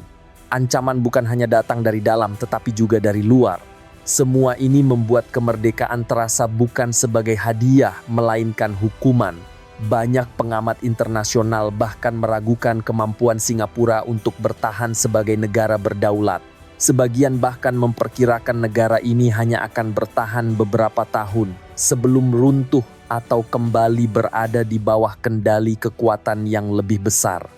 Ancaman bukan hanya datang dari dalam tetapi juga dari luar. Semua ini membuat kemerdekaan terasa bukan sebagai hadiah melainkan hukuman. Banyak pengamat internasional bahkan meragukan kemampuan Singapura untuk bertahan sebagai negara berdaulat. Sebagian bahkan memperkirakan negara ini hanya akan bertahan beberapa tahun sebelum runtuh atau kembali berada di bawah kendali kekuatan yang lebih besar.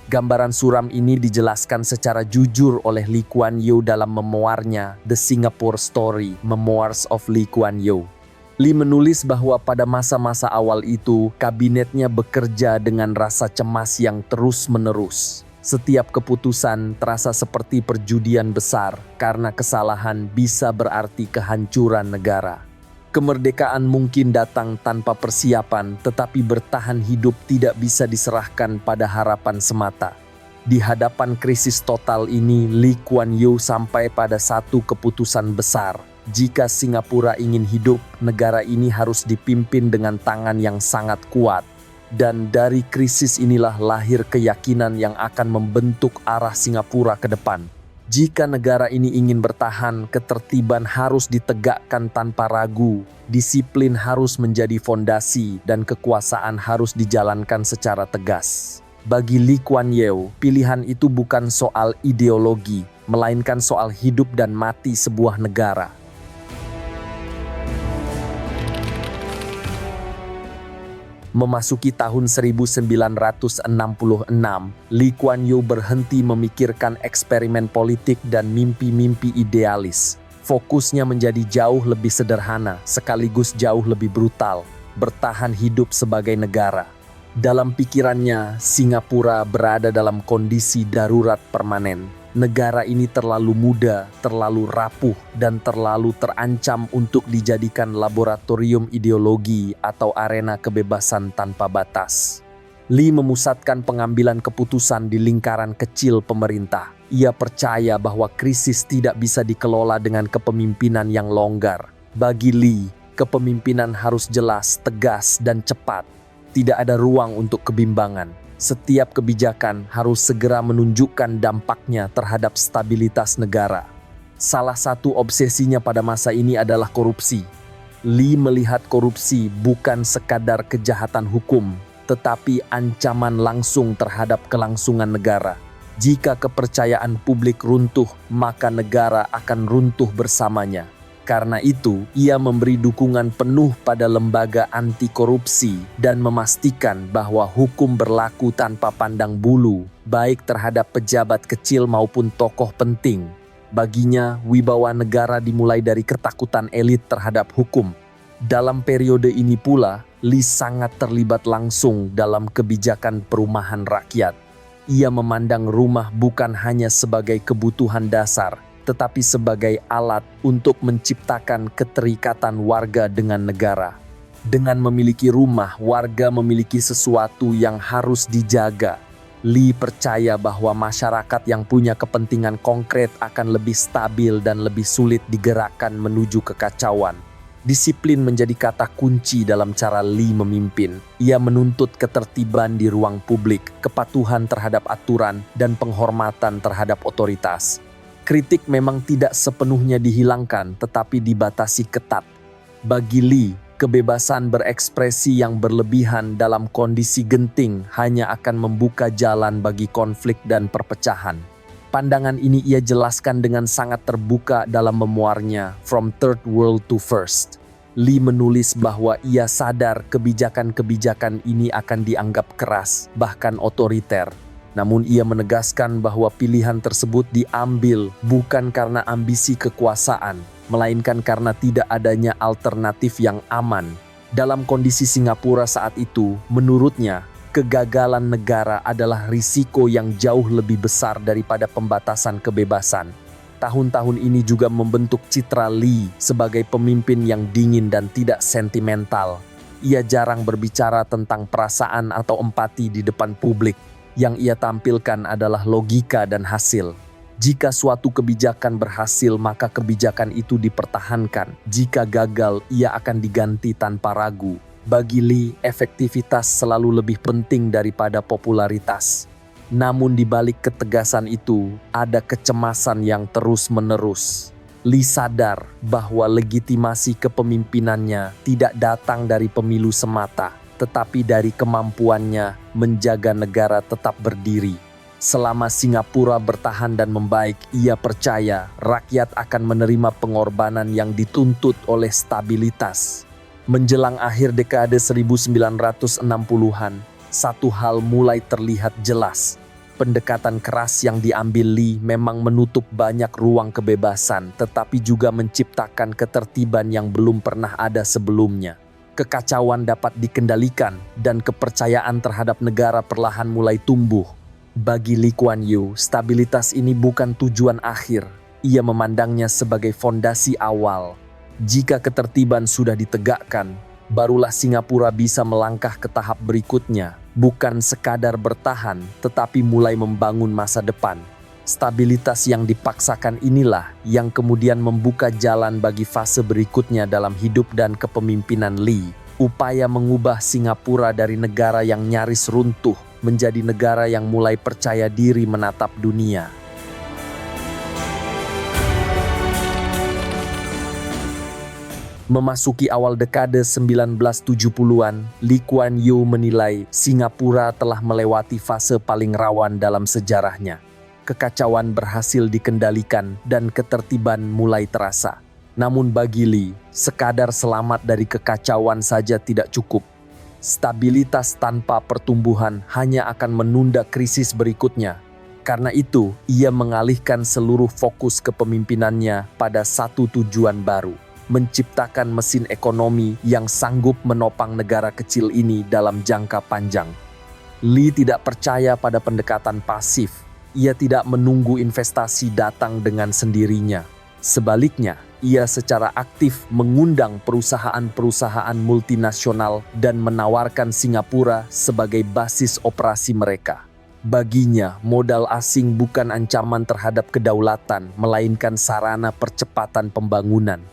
Gambaran suram ini dijelaskan secara jujur oleh Lee Kuan Yew dalam memoarnya The Singapore Story, Memoirs of Lee Kuan Yew. Lee menulis bahwa pada masa-masa awal itu, kabinetnya bekerja dengan rasa cemas yang terus-menerus. Setiap keputusan terasa seperti perjudian besar karena kesalahan bisa berarti kehancuran negara. Kemerdekaan mungkin datang tanpa persiapan, tetapi bertahan hidup tidak bisa diserahkan pada harapan semata. Di hadapan krisis total ini, Lee Kuan Yew sampai pada satu keputusan besar. Jika Singapura ingin hidup, negara ini harus dipimpin dengan tangan yang sangat kuat. Dan dari krisis inilah lahir keyakinan yang akan membentuk arah Singapura ke depan. Jika negara ini ingin bertahan, ketertiban harus ditegakkan tanpa ragu, disiplin harus menjadi fondasi, dan kekuasaan harus dijalankan secara tegas. Bagi Lee Kuan Yew, pilihan itu bukan soal ideologi, melainkan soal hidup dan mati sebuah negara. Memasuki tahun 1966, Lee Kuan Yew berhenti memikirkan eksperimen politik dan mimpi-mimpi idealis. Fokusnya menjadi jauh lebih sederhana, sekaligus jauh lebih brutal, bertahan hidup sebagai negara. Dalam pikirannya, Singapura berada dalam kondisi darurat permanen. Negara ini terlalu muda, terlalu rapuh, dan terlalu terancam untuk dijadikan laboratorium ideologi atau arena kebebasan tanpa batas. Lee memusatkan pengambilan keputusan di lingkaran kecil pemerintah. Ia percaya bahwa krisis tidak bisa dikelola dengan kepemimpinan yang longgar. Bagi Lee, kepemimpinan harus jelas, tegas, dan cepat. Tidak ada ruang untuk kebimbangan. Setiap kebijakan harus segera menunjukkan dampaknya terhadap stabilitas negara. Salah satu obsesinya pada masa ini adalah korupsi. Lee melihat korupsi bukan sekadar kejahatan hukum, tetapi ancaman langsung terhadap kelangsungan negara. Jika kepercayaan publik runtuh, maka negara akan runtuh bersamanya. Karena itu, ia memberi dukungan penuh pada lembaga anti korupsi dan memastikan bahwa hukum berlaku tanpa pandang bulu, baik terhadap pejabat kecil maupun tokoh penting. Baginya, wibawa negara dimulai dari ketakutan elit terhadap hukum. Dalam periode ini pula, Lee sangat terlibat langsung dalam kebijakan perumahan rakyat. Ia memandang rumah bukan hanya sebagai kebutuhan dasar, tetapi sebagai alat untuk menciptakan keterikatan warga dengan negara. Dengan memiliki rumah, warga memiliki sesuatu yang harus dijaga. Lee percaya bahwa masyarakat yang punya kepentingan konkret akan lebih stabil dan lebih sulit digerakkan menuju kekacauan. Disiplin menjadi kata kunci dalam cara Lee memimpin. Ia menuntut ketertiban di ruang publik, kepatuhan terhadap aturan, dan penghormatan terhadap otoritas. Kritik memang tidak sepenuhnya dihilangkan, tetapi dibatasi ketat. Bagi Lee, Kebebasan berekspresi yang berlebihan dalam kondisi genting hanya akan membuka jalan bagi konflik dan perpecahan. Pandangan ini ia jelaskan dengan sangat terbuka dalam memuarnya From Third World to First. Lee menulis bahwa ia sadar kebijakan-kebijakan ini akan dianggap keras, bahkan otoriter. Namun ia menegaskan bahwa pilihan tersebut diambil bukan karena ambisi kekuasaan, melainkan karena tidak adanya alternatif yang aman. Dalam kondisi Singapura saat itu, menurutnya, kegagalan negara adalah risiko yang jauh lebih besar daripada pembatasan kebebasan. Tahun-tahun ini juga membentuk citra Lee sebagai pemimpin yang dingin dan tidak sentimental. Ia jarang berbicara tentang perasaan atau empati di depan publik. Yang ia tampilkan adalah logika dan hasil. Jika suatu kebijakan berhasil, maka kebijakan itu dipertahankan. Jika gagal, ia akan diganti tanpa ragu. Bagi Lee, efektivitas selalu lebih penting daripada popularitas. Namun di balik ketegasan itu, ada kecemasan yang terus-menerus. Lee sadar bahwa legitimasi kepemimpinannya tidak datang dari pemilu semata, tetapi dari kemampuannya menjaga negara tetap berdiri. Selama Singapura bertahan dan membaik, ia percaya rakyat akan menerima pengorbanan yang dituntut oleh stabilitas. Menjelang akhir dekade 1960-an, satu hal mulai terlihat jelas. Pendekatan keras yang diambil Lee memang menutup banyak ruang kebebasan, tetapi juga menciptakan ketertiban yang belum pernah ada sebelumnya. Kekacauan dapat dikendalikan dan kepercayaan terhadap negara perlahan mulai tumbuh. Bagi Lee Kuan Yew, stabilitas ini bukan tujuan akhir. Ia memandangnya sebagai fondasi awal. Jika ketertiban sudah ditegakkan, barulah Singapura bisa melangkah ke tahap berikutnya, bukan sekadar bertahan, tetapi mulai membangun masa depan. Stabilitas yang dipaksakan inilah yang kemudian membuka jalan bagi fase berikutnya dalam hidup dan kepemimpinan Lee. Upaya mengubah Singapura dari negara yang nyaris runtuh menjadi negara yang mulai percaya diri menatap dunia. Memasuki awal dekade 1970-an, Lee Kuan Yew menilai Singapura telah melewati fase paling rawan dalam sejarahnya. Kekacauan berhasil dikendalikan dan ketertiban mulai terasa. Namun bagi Lee, sekadar selamat dari kekacauan saja tidak cukup. Stabilitas tanpa pertumbuhan hanya akan menunda krisis berikutnya. Karena itu, ia mengalihkan seluruh fokus kepemimpinannya pada satu tujuan baru, menciptakan mesin ekonomi yang sanggup menopang negara kecil ini dalam jangka panjang. Lee tidak percaya pada pendekatan pasif. Ia tidak menunggu investasi datang dengan sendirinya. Sebaliknya, ia secara aktif mengundang perusahaan-perusahaan multinasional dan menawarkan Singapura sebagai basis operasi mereka. Baginya, modal asing bukan ancaman terhadap kedaulatan, melainkan sarana percepatan pembangunan.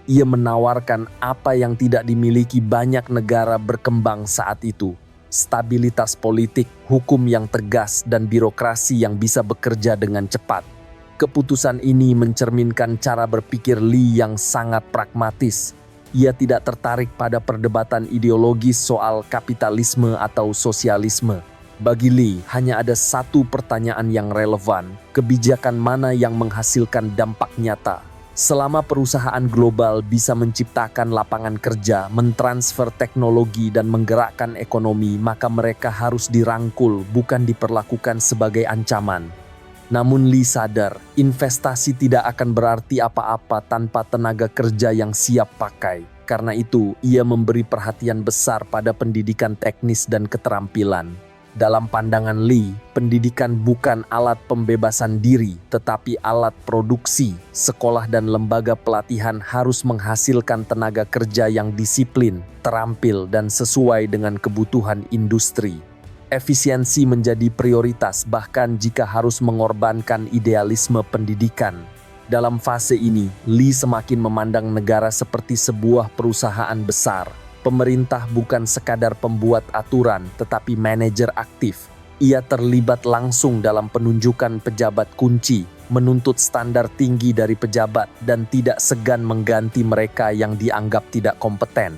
Ia menawarkan apa yang tidak dimiliki banyak negara berkembang saat itu. Stabilitas politik, hukum yang tegas, dan birokrasi yang bisa bekerja dengan cepat. Keputusan ini mencerminkan cara berpikir Lee yang sangat pragmatis. Ia tidak tertarik pada perdebatan ideologis soal kapitalisme atau sosialisme. Bagi Lee, hanya ada satu pertanyaan yang relevan: kebijakan mana yang menghasilkan dampak nyata? Selama perusahaan global bisa menciptakan lapangan kerja, mentransfer teknologi, dan menggerakkan ekonomi, maka mereka harus dirangkul, bukan diperlakukan sebagai ancaman. Namun Lee sadar, investasi tidak akan berarti apa-apa tanpa tenaga kerja yang siap pakai. Karena itu, ia memberi perhatian besar pada pendidikan teknis dan keterampilan. Dalam pandangan Lee, pendidikan bukan alat pembebasan diri, tetapi alat produksi. Sekolah dan lembaga pelatihan harus menghasilkan tenaga kerja yang disiplin, terampil, dan sesuai dengan kebutuhan industri. Efisiensi menjadi prioritas bahkan jika harus mengorbankan idealisme pendidikan. Dalam fase ini, Lee semakin memandang negara seperti sebuah perusahaan besar. Pemerintah bukan sekadar pembuat aturan, tetapi manajer aktif. Ia terlibat langsung dalam penunjukan pejabat kunci, menuntut standar tinggi dari pejabat, dan tidak segan mengganti mereka yang dianggap tidak kompeten.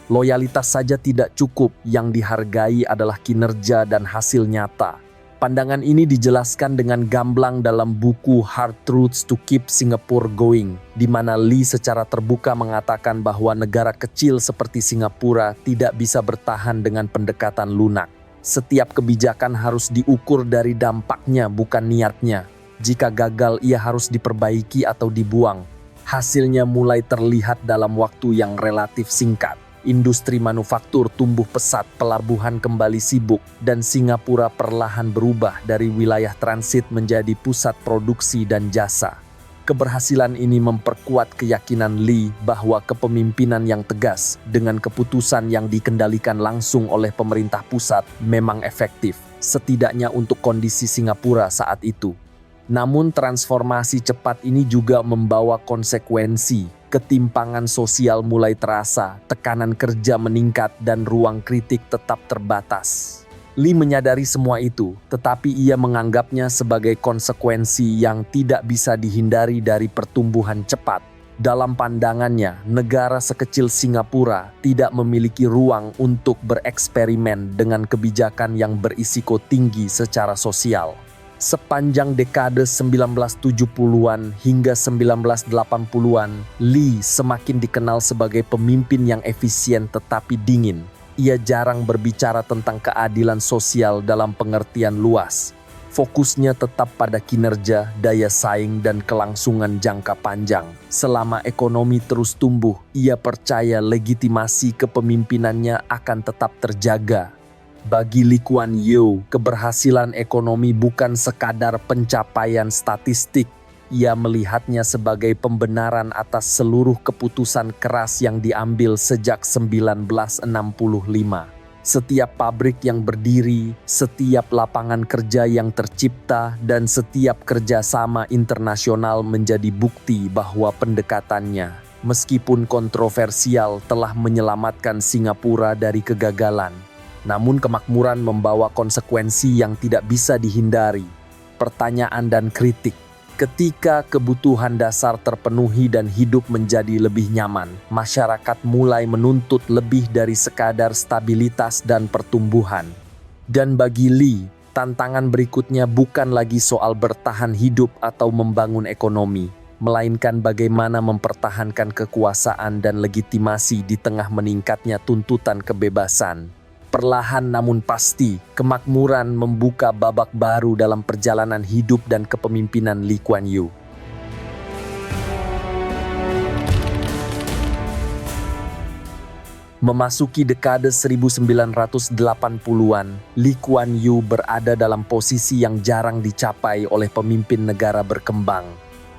Loyalitas saja tidak cukup, yang dihargai adalah kinerja dan hasil nyata. Pandangan ini dijelaskan dengan gamblang dalam buku Hard Truths to Keep Singapore Going, di mana Lee secara terbuka mengatakan bahwa negara kecil seperti Singapura tidak bisa bertahan dengan pendekatan lunak. Setiap kebijakan harus diukur dari dampaknya, bukan niatnya. Jika gagal, ia harus diperbaiki atau dibuang. Hasilnya mulai terlihat dalam waktu yang relatif singkat. Industri manufaktur tumbuh pesat, pelabuhan kembali sibuk, dan Singapura perlahan berubah dari wilayah transit menjadi pusat produksi dan jasa. Keberhasilan ini memperkuat keyakinan Lee bahwa kepemimpinan yang tegas dengan keputusan yang dikendalikan langsung oleh pemerintah pusat memang efektif, setidaknya untuk kondisi Singapura saat itu. Namun transformasi cepat ini juga membawa konsekuensi. Ketimpangan sosial mulai terasa, tekanan kerja meningkat, dan ruang kritik tetap terbatas. Lee menyadari semua itu, tetapi ia menganggapnya sebagai konsekuensi yang tidak bisa dihindari dari pertumbuhan cepat. Dalam pandangannya, negara sekecil Singapura tidak memiliki ruang untuk bereksperimen dengan kebijakan yang berisiko tinggi secara sosial. Sepanjang dekade 1970-an hingga 1980-an, Lee semakin dikenal sebagai pemimpin yang efisien tetapi dingin. Ia jarang berbicara tentang keadilan sosial dalam pengertian luas. Fokusnya tetap pada kinerja, daya saing, dan kelangsungan jangka panjang. Selama ekonomi terus tumbuh, ia percaya legitimasi kepemimpinannya akan tetap terjaga. Bagi Lee Kuan Yew, keberhasilan ekonomi bukan sekadar pencapaian statistik. Ia melihatnya sebagai pembenaran atas seluruh keputusan keras yang diambil sejak 1965. Setiap pabrik yang berdiri, setiap lapangan kerja yang tercipta, dan setiap kerjasama internasional menjadi bukti bahwa pendekatannya, meskipun kontroversial, telah menyelamatkan Singapura dari kegagalan. Namun kemakmuran membawa konsekuensi yang tidak bisa dihindari, pertanyaan dan kritik. Ketika kebutuhan dasar terpenuhi dan hidup menjadi lebih nyaman, masyarakat mulai menuntut lebih dari sekadar stabilitas dan pertumbuhan. Dan bagi Lee, tantangan berikutnya bukan lagi soal bertahan hidup atau membangun ekonomi, melainkan bagaimana mempertahankan kekuasaan dan legitimasi di tengah meningkatnya tuntutan kebebasan. Perlahan namun pasti, kemakmuran membuka babak baru dalam perjalanan hidup dan kepemimpinan Lee Kuan Yew. Memasuki dekade 1980-an, Lee Kuan Yew berada dalam posisi yang jarang dicapai oleh pemimpin negara berkembang.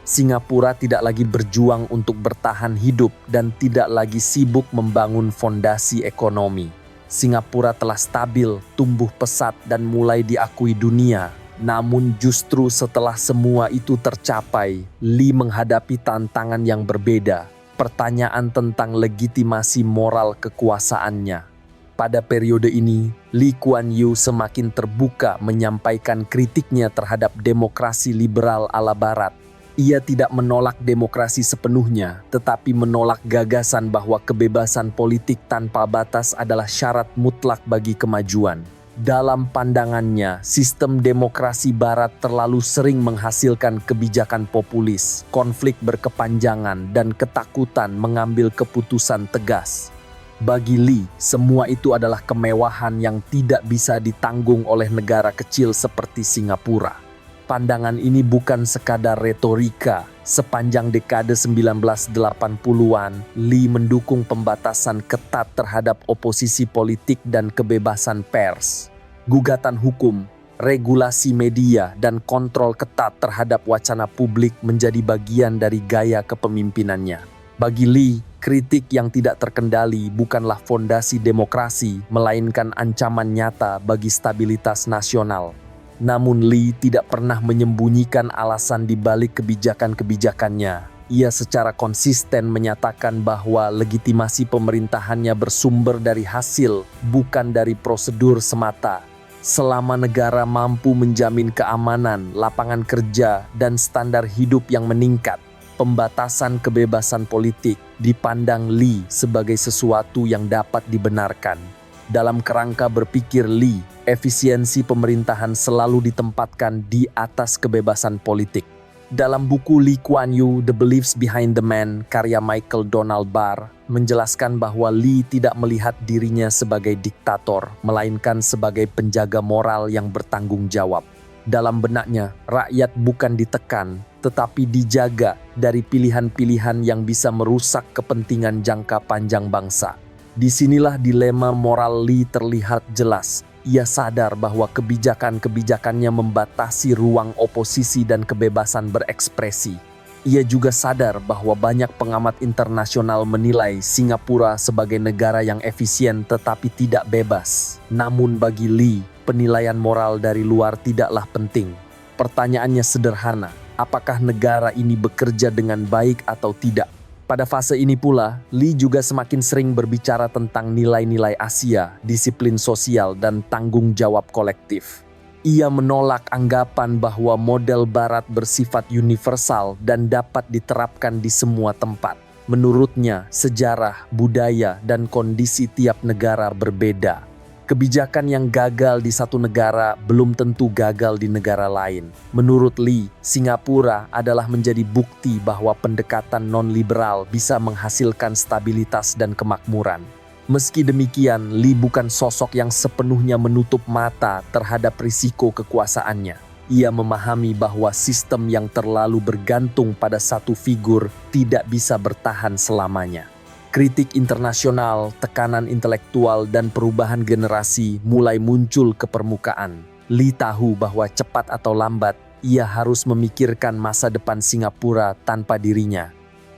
Singapura tidak lagi berjuang untuk bertahan hidup dan tidak lagi sibuk membangun fondasi ekonomi. Singapura telah stabil, tumbuh pesat, dan mulai diakui dunia. Namun justru setelah semua itu tercapai, Lee menghadapi tantangan yang berbeda. Pertanyaan tentang legitimasi moral kekuasaannya. Pada periode ini, Lee Kuan Yew semakin terbuka menyampaikan kritiknya terhadap demokrasi liberal ala Barat. Ia tidak menolak demokrasi sepenuhnya, tetapi menolak gagasan bahwa kebebasan politik tanpa batas adalah syarat mutlak bagi kemajuan. Dalam pandangannya, sistem demokrasi Barat terlalu sering menghasilkan kebijakan populis, konflik berkepanjangan, dan ketakutan mengambil keputusan tegas. Bagi Lee, semua itu adalah kemewahan yang tidak bisa ditanggung oleh negara kecil seperti Singapura. Pandangan ini bukan sekadar retorika. Sepanjang dekade 1980-an, Lee mendukung pembatasan ketat terhadap oposisi politik dan kebebasan pers. Gugatan hukum, regulasi media, dan kontrol ketat terhadap wacana publik menjadi bagian dari gaya kepemimpinannya. Bagi Lee, kritik yang tidak terkendali bukanlah fondasi demokrasi, melainkan ancaman nyata bagi stabilitas nasional. Namun Lee tidak pernah menyembunyikan alasan di balik kebijakan-kebijakannya. Ia secara konsisten menyatakan bahwa legitimasi pemerintahannya bersumber dari hasil, bukan dari prosedur semata. Selama negara mampu menjamin keamanan, lapangan kerja, dan standar hidup yang meningkat, pembatasan kebebasan politik, dipandang Li sebagai sesuatu yang dapat dibenarkan. Dalam kerangka berpikir Li, efisiensi pemerintahan selalu ditempatkan di atas kebebasan politik. Dalam buku Lee Kuan Yew, The Beliefs Behind the Man, karya Michael Donald Barr, menjelaskan bahwa Lee tidak melihat dirinya sebagai diktator, melainkan sebagai penjaga moral yang bertanggung jawab. Dalam benaknya, rakyat bukan ditekan, tetapi dijaga dari pilihan-pilihan yang bisa merusak kepentingan jangka panjang bangsa. Disinilah dilema moral Lee terlihat jelas. Ia sadar bahwa kebijakan-kebijakannya membatasi ruang oposisi dan kebebasan berekspresi. Ia juga sadar bahwa banyak pengamat internasional menilai Singapura sebagai negara yang efisien tetapi tidak bebas. Namun bagi Lee, penilaian moral dari luar tidaklah penting. Pertanyaannya sederhana, apakah negara ini bekerja dengan baik atau tidak? Pada fase ini pula, Lee juga semakin sering berbicara tentang nilai-nilai Asia, disiplin sosial, dan tanggung jawab kolektif. Ia menolak anggapan bahwa model Barat bersifat universal dan dapat diterapkan di semua tempat. Menurutnya, sejarah, budaya, dan kondisi tiap negara berbeda. Kebijakan yang gagal di satu negara belum tentu gagal di negara lain. Menurut Lee, Singapura adalah menjadi bukti bahwa pendekatan non-liberal bisa menghasilkan stabilitas dan kemakmuran. Meski demikian, Lee bukan sosok yang sepenuhnya menutup mata terhadap risiko kekuasaannya. Ia memahami bahwa sistem yang terlalu bergantung pada satu figur tidak bisa bertahan selamanya. Kritik internasional, tekanan intelektual, dan perubahan generasi mulai muncul ke permukaan. Lee tahu bahwa cepat atau lambat, ia harus memikirkan masa depan Singapura tanpa dirinya.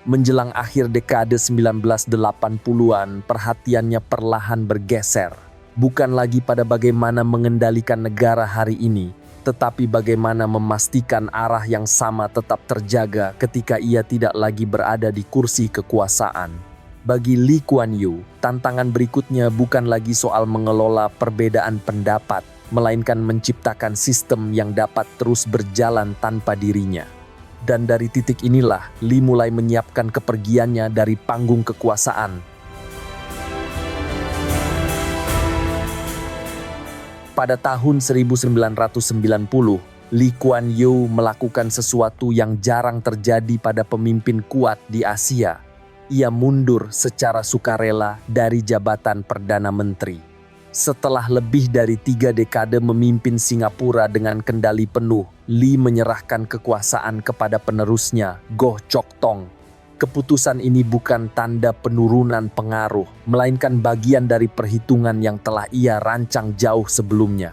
Menjelang akhir dekade 1980-an, perhatiannya perlahan bergeser. Bukan lagi pada bagaimana mengendalikan negara hari ini, tetapi bagaimana memastikan arah yang sama tetap terjaga ketika ia tidak lagi berada di kursi kekuasaan. Bagi Lee Kuan Yew, tantangan berikutnya bukan lagi soal mengelola perbedaan pendapat, melainkan menciptakan sistem yang dapat terus berjalan tanpa dirinya. Dan dari titik inilah, Lee mulai menyiapkan kepergiannya dari panggung kekuasaan. Pada tahun 1990, Lee Kuan Yew melakukan sesuatu yang jarang terjadi pada pemimpin kuat di Asia. Ia mundur secara sukarela dari jabatan Perdana Menteri. Setelah lebih dari 3 dekade memimpin Singapura dengan kendali penuh, Lee menyerahkan kekuasaan kepada penerusnya, Goh Chok Tong. Keputusan ini bukan tanda penurunan pengaruh, melainkan bagian dari perhitungan yang telah ia rancang jauh sebelumnya.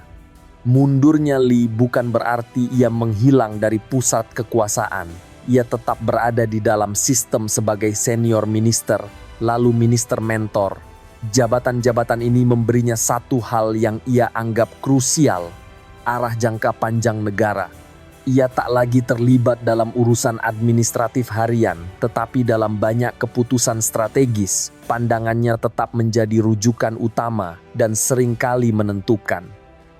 Mundurnya Lee bukan berarti ia menghilang dari pusat kekuasaan. Ia tetap berada di dalam sistem sebagai senior minister, lalu minister mentor. Jabatan-jabatan ini memberinya satu hal yang ia anggap krusial, arah jangka panjang negara. Ia tak lagi terlibat dalam urusan administratif harian, tetapi dalam banyak keputusan strategis, pandangannya tetap menjadi rujukan utama dan seringkali menentukan.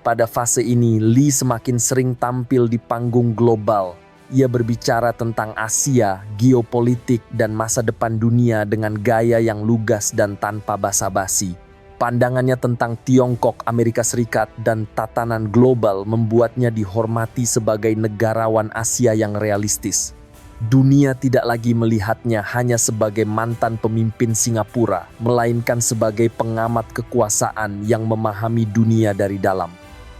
Pada fase ini, Lee semakin sering tampil di panggung global. Ia berbicara tentang Asia, geopolitik, dan masa depan dunia dengan gaya yang lugas dan tanpa basa-basi. Pandangannya tentang Tiongkok, Amerika Serikat, dan tatanan global membuatnya dihormati sebagai negarawan Asia yang realistis. Dunia tidak lagi melihatnya hanya sebagai mantan pemimpin Singapura, melainkan sebagai pengamat kekuasaan yang memahami dunia dari dalam.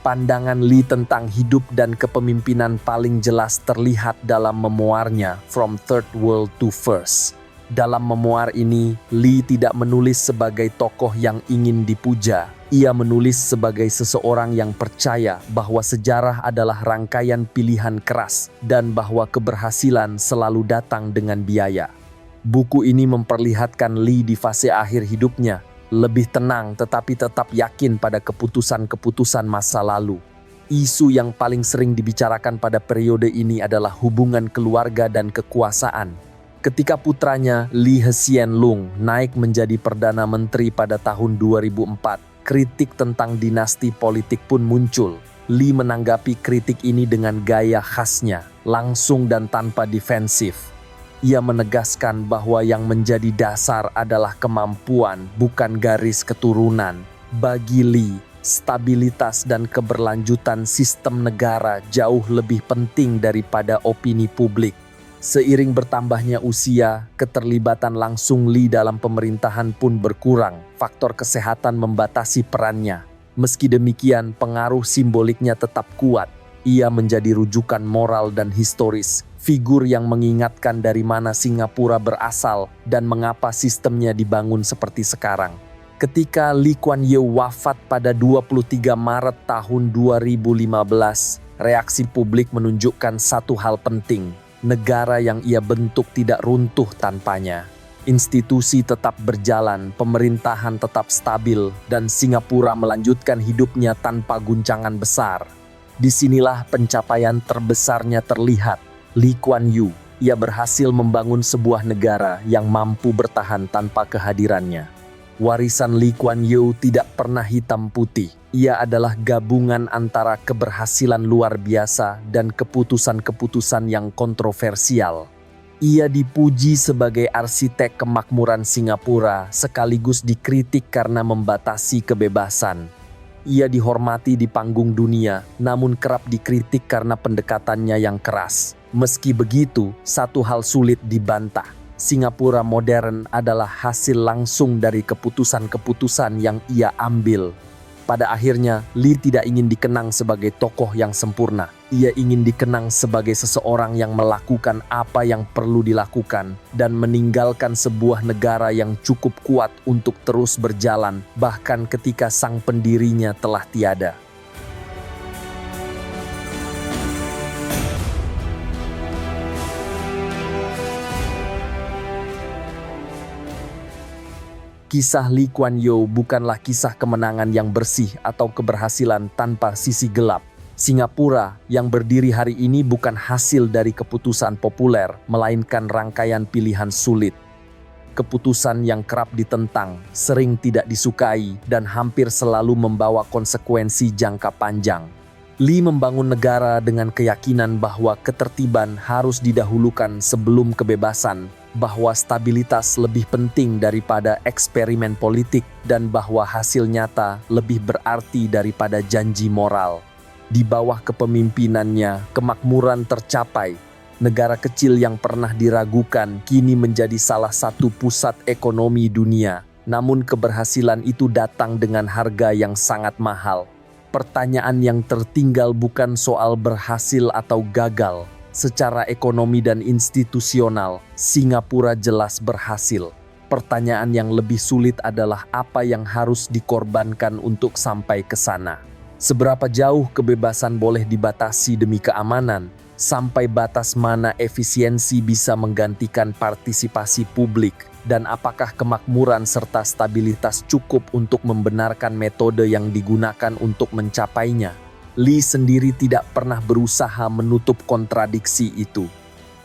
Pandangan Lee tentang hidup dan kepemimpinan paling jelas terlihat dalam memoarnya From Third World to First. Dalam memoar ini, Lee tidak menulis sebagai tokoh yang ingin dipuja. Ia menulis sebagai seseorang yang percaya bahwa sejarah adalah rangkaian pilihan keras dan bahwa keberhasilan selalu datang dengan biaya. Buku ini memperlihatkan Lee di fase akhir hidupnya, lebih tenang tetapi tetap yakin pada keputusan-keputusan masa lalu. Isu yang paling sering dibicarakan pada periode ini adalah hubungan keluarga dan kekuasaan. Ketika putranya Lee Hsien Loong naik menjadi Perdana Menteri pada tahun 2004, kritik tentang dinasti politik pun muncul. Lee menanggapi kritik ini dengan gaya khasnya, langsung dan tanpa defensif. Ia menegaskan bahwa yang menjadi dasar adalah kemampuan, bukan garis keturunan. Bagi Lee, stabilitas dan keberlanjutan sistem negara jauh lebih penting daripada opini publik. Seiring bertambahnya usia, keterlibatan langsung Lee dalam pemerintahan pun berkurang. Faktor kesehatan membatasi perannya. Meski demikian, pengaruh simboliknya tetap kuat. Ia menjadi rujukan moral dan historis, figur yang mengingatkan dari mana Singapura berasal dan mengapa sistemnya dibangun seperti sekarang. Ketika Lee Kuan Yew wafat pada 23 Maret tahun 2015, reaksi publik menunjukkan satu hal penting. Negara yang ia bentuk tidak runtuh tanpanya. Institusi tetap berjalan, pemerintahan tetap stabil, dan Singapura melanjutkan hidupnya tanpa guncangan besar. Disinilah pencapaian terbesarnya terlihat. Lee Kuan Yew, ia berhasil membangun sebuah negara yang mampu bertahan tanpa kehadirannya. Warisan Lee Kuan Yew tidak pernah hitam putih. Ia adalah gabungan antara keberhasilan luar biasa dan keputusan-keputusan yang kontroversial. Ia dipuji sebagai arsitek kemakmuran Singapura, sekaligus dikritik karena membatasi kebebasan. Ia dihormati di panggung dunia, namun kerap dikritik karena pendekatannya yang keras. Meski begitu, satu hal sulit dibantah. Singapura modern adalah hasil langsung dari keputusan-keputusan yang ia ambil. Pada akhirnya, Lee tidak ingin dikenang sebagai tokoh yang sempurna. Ia ingin dikenang sebagai seseorang yang melakukan apa yang perlu dilakukan dan meninggalkan sebuah negara yang cukup kuat untuk terus berjalan, bahkan ketika sang pendirinya telah tiada. Kisah Lee Kuan Yew bukanlah kisah kemenangan yang bersih atau keberhasilan tanpa sisi gelap. Singapura yang berdiri hari ini bukan hasil dari keputusan populer, melainkan rangkaian pilihan sulit. Keputusan yang kerap ditentang, sering tidak disukai, dan hampir selalu membawa konsekuensi jangka panjang. Lee membangun negara dengan keyakinan bahwa ketertiban harus didahulukan sebelum kebebasan, bahwa stabilitas lebih penting daripada eksperimen politik, dan bahwa hasil nyata lebih berarti daripada janji moral. Di bawah kepemimpinannya, kemakmuran tercapai. Negara kecil yang pernah diragukan kini menjadi salah satu pusat ekonomi dunia. Namun keberhasilan itu datang dengan harga yang sangat mahal. Pertanyaan yang tertinggal bukan soal berhasil atau gagal. Secara ekonomi dan institusional, Singapura jelas berhasil. Pertanyaan yang lebih sulit adalah apa yang harus dikorbankan untuk sampai ke sana. Seberapa jauh kebebasan boleh dibatasi demi keamanan? Sampai batas mana efisiensi bisa menggantikan partisipasi publik? Dan apakah kemakmuran serta stabilitas cukup untuk membenarkan metode yang digunakan untuk mencapainya? Lee sendiri tidak pernah berusaha menutup kontradiksi itu.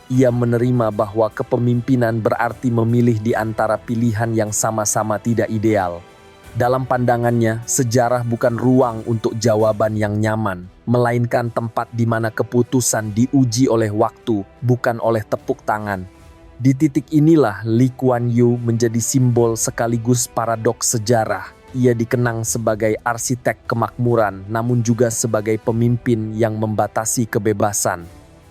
Ia menerima bahwa kepemimpinan berarti memilih di antara pilihan yang sama-sama tidak ideal. Dalam pandangannya, sejarah bukan ruang untuk jawaban yang nyaman, melainkan tempat di mana keputusan diuji oleh waktu, bukan oleh tepuk tangan. Di titik inilah Lee Kuan Yew menjadi simbol sekaligus paradoks sejarah. Ia dikenang sebagai arsitek kemakmuran, namun juga sebagai pemimpin yang membatasi kebebasan.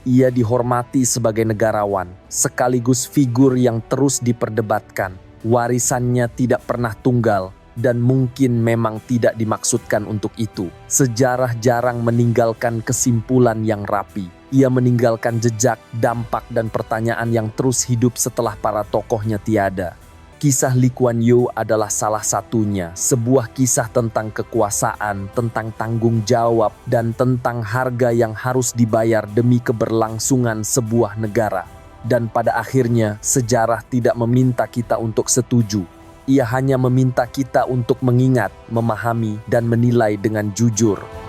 Ia dihormati sebagai negarawan, sekaligus figur yang terus diperdebatkan. Warisannya tidak pernah tunggal, dan mungkin memang tidak dimaksudkan untuk itu. Sejarah jarang meninggalkan kesimpulan yang rapi. Ia meninggalkan jejak, dampak, dan pertanyaan yang terus hidup setelah para tokohnya tiada. Kisah Lee Kuan Yew adalah salah satunya, sebuah kisah tentang kekuasaan, tentang tanggung jawab, dan tentang harga yang harus dibayar demi keberlangsungan sebuah negara. Dan pada akhirnya, sejarah tidak meminta kita untuk setuju. Ia hanya meminta kita untuk mengingat, memahami, dan menilai dengan jujur.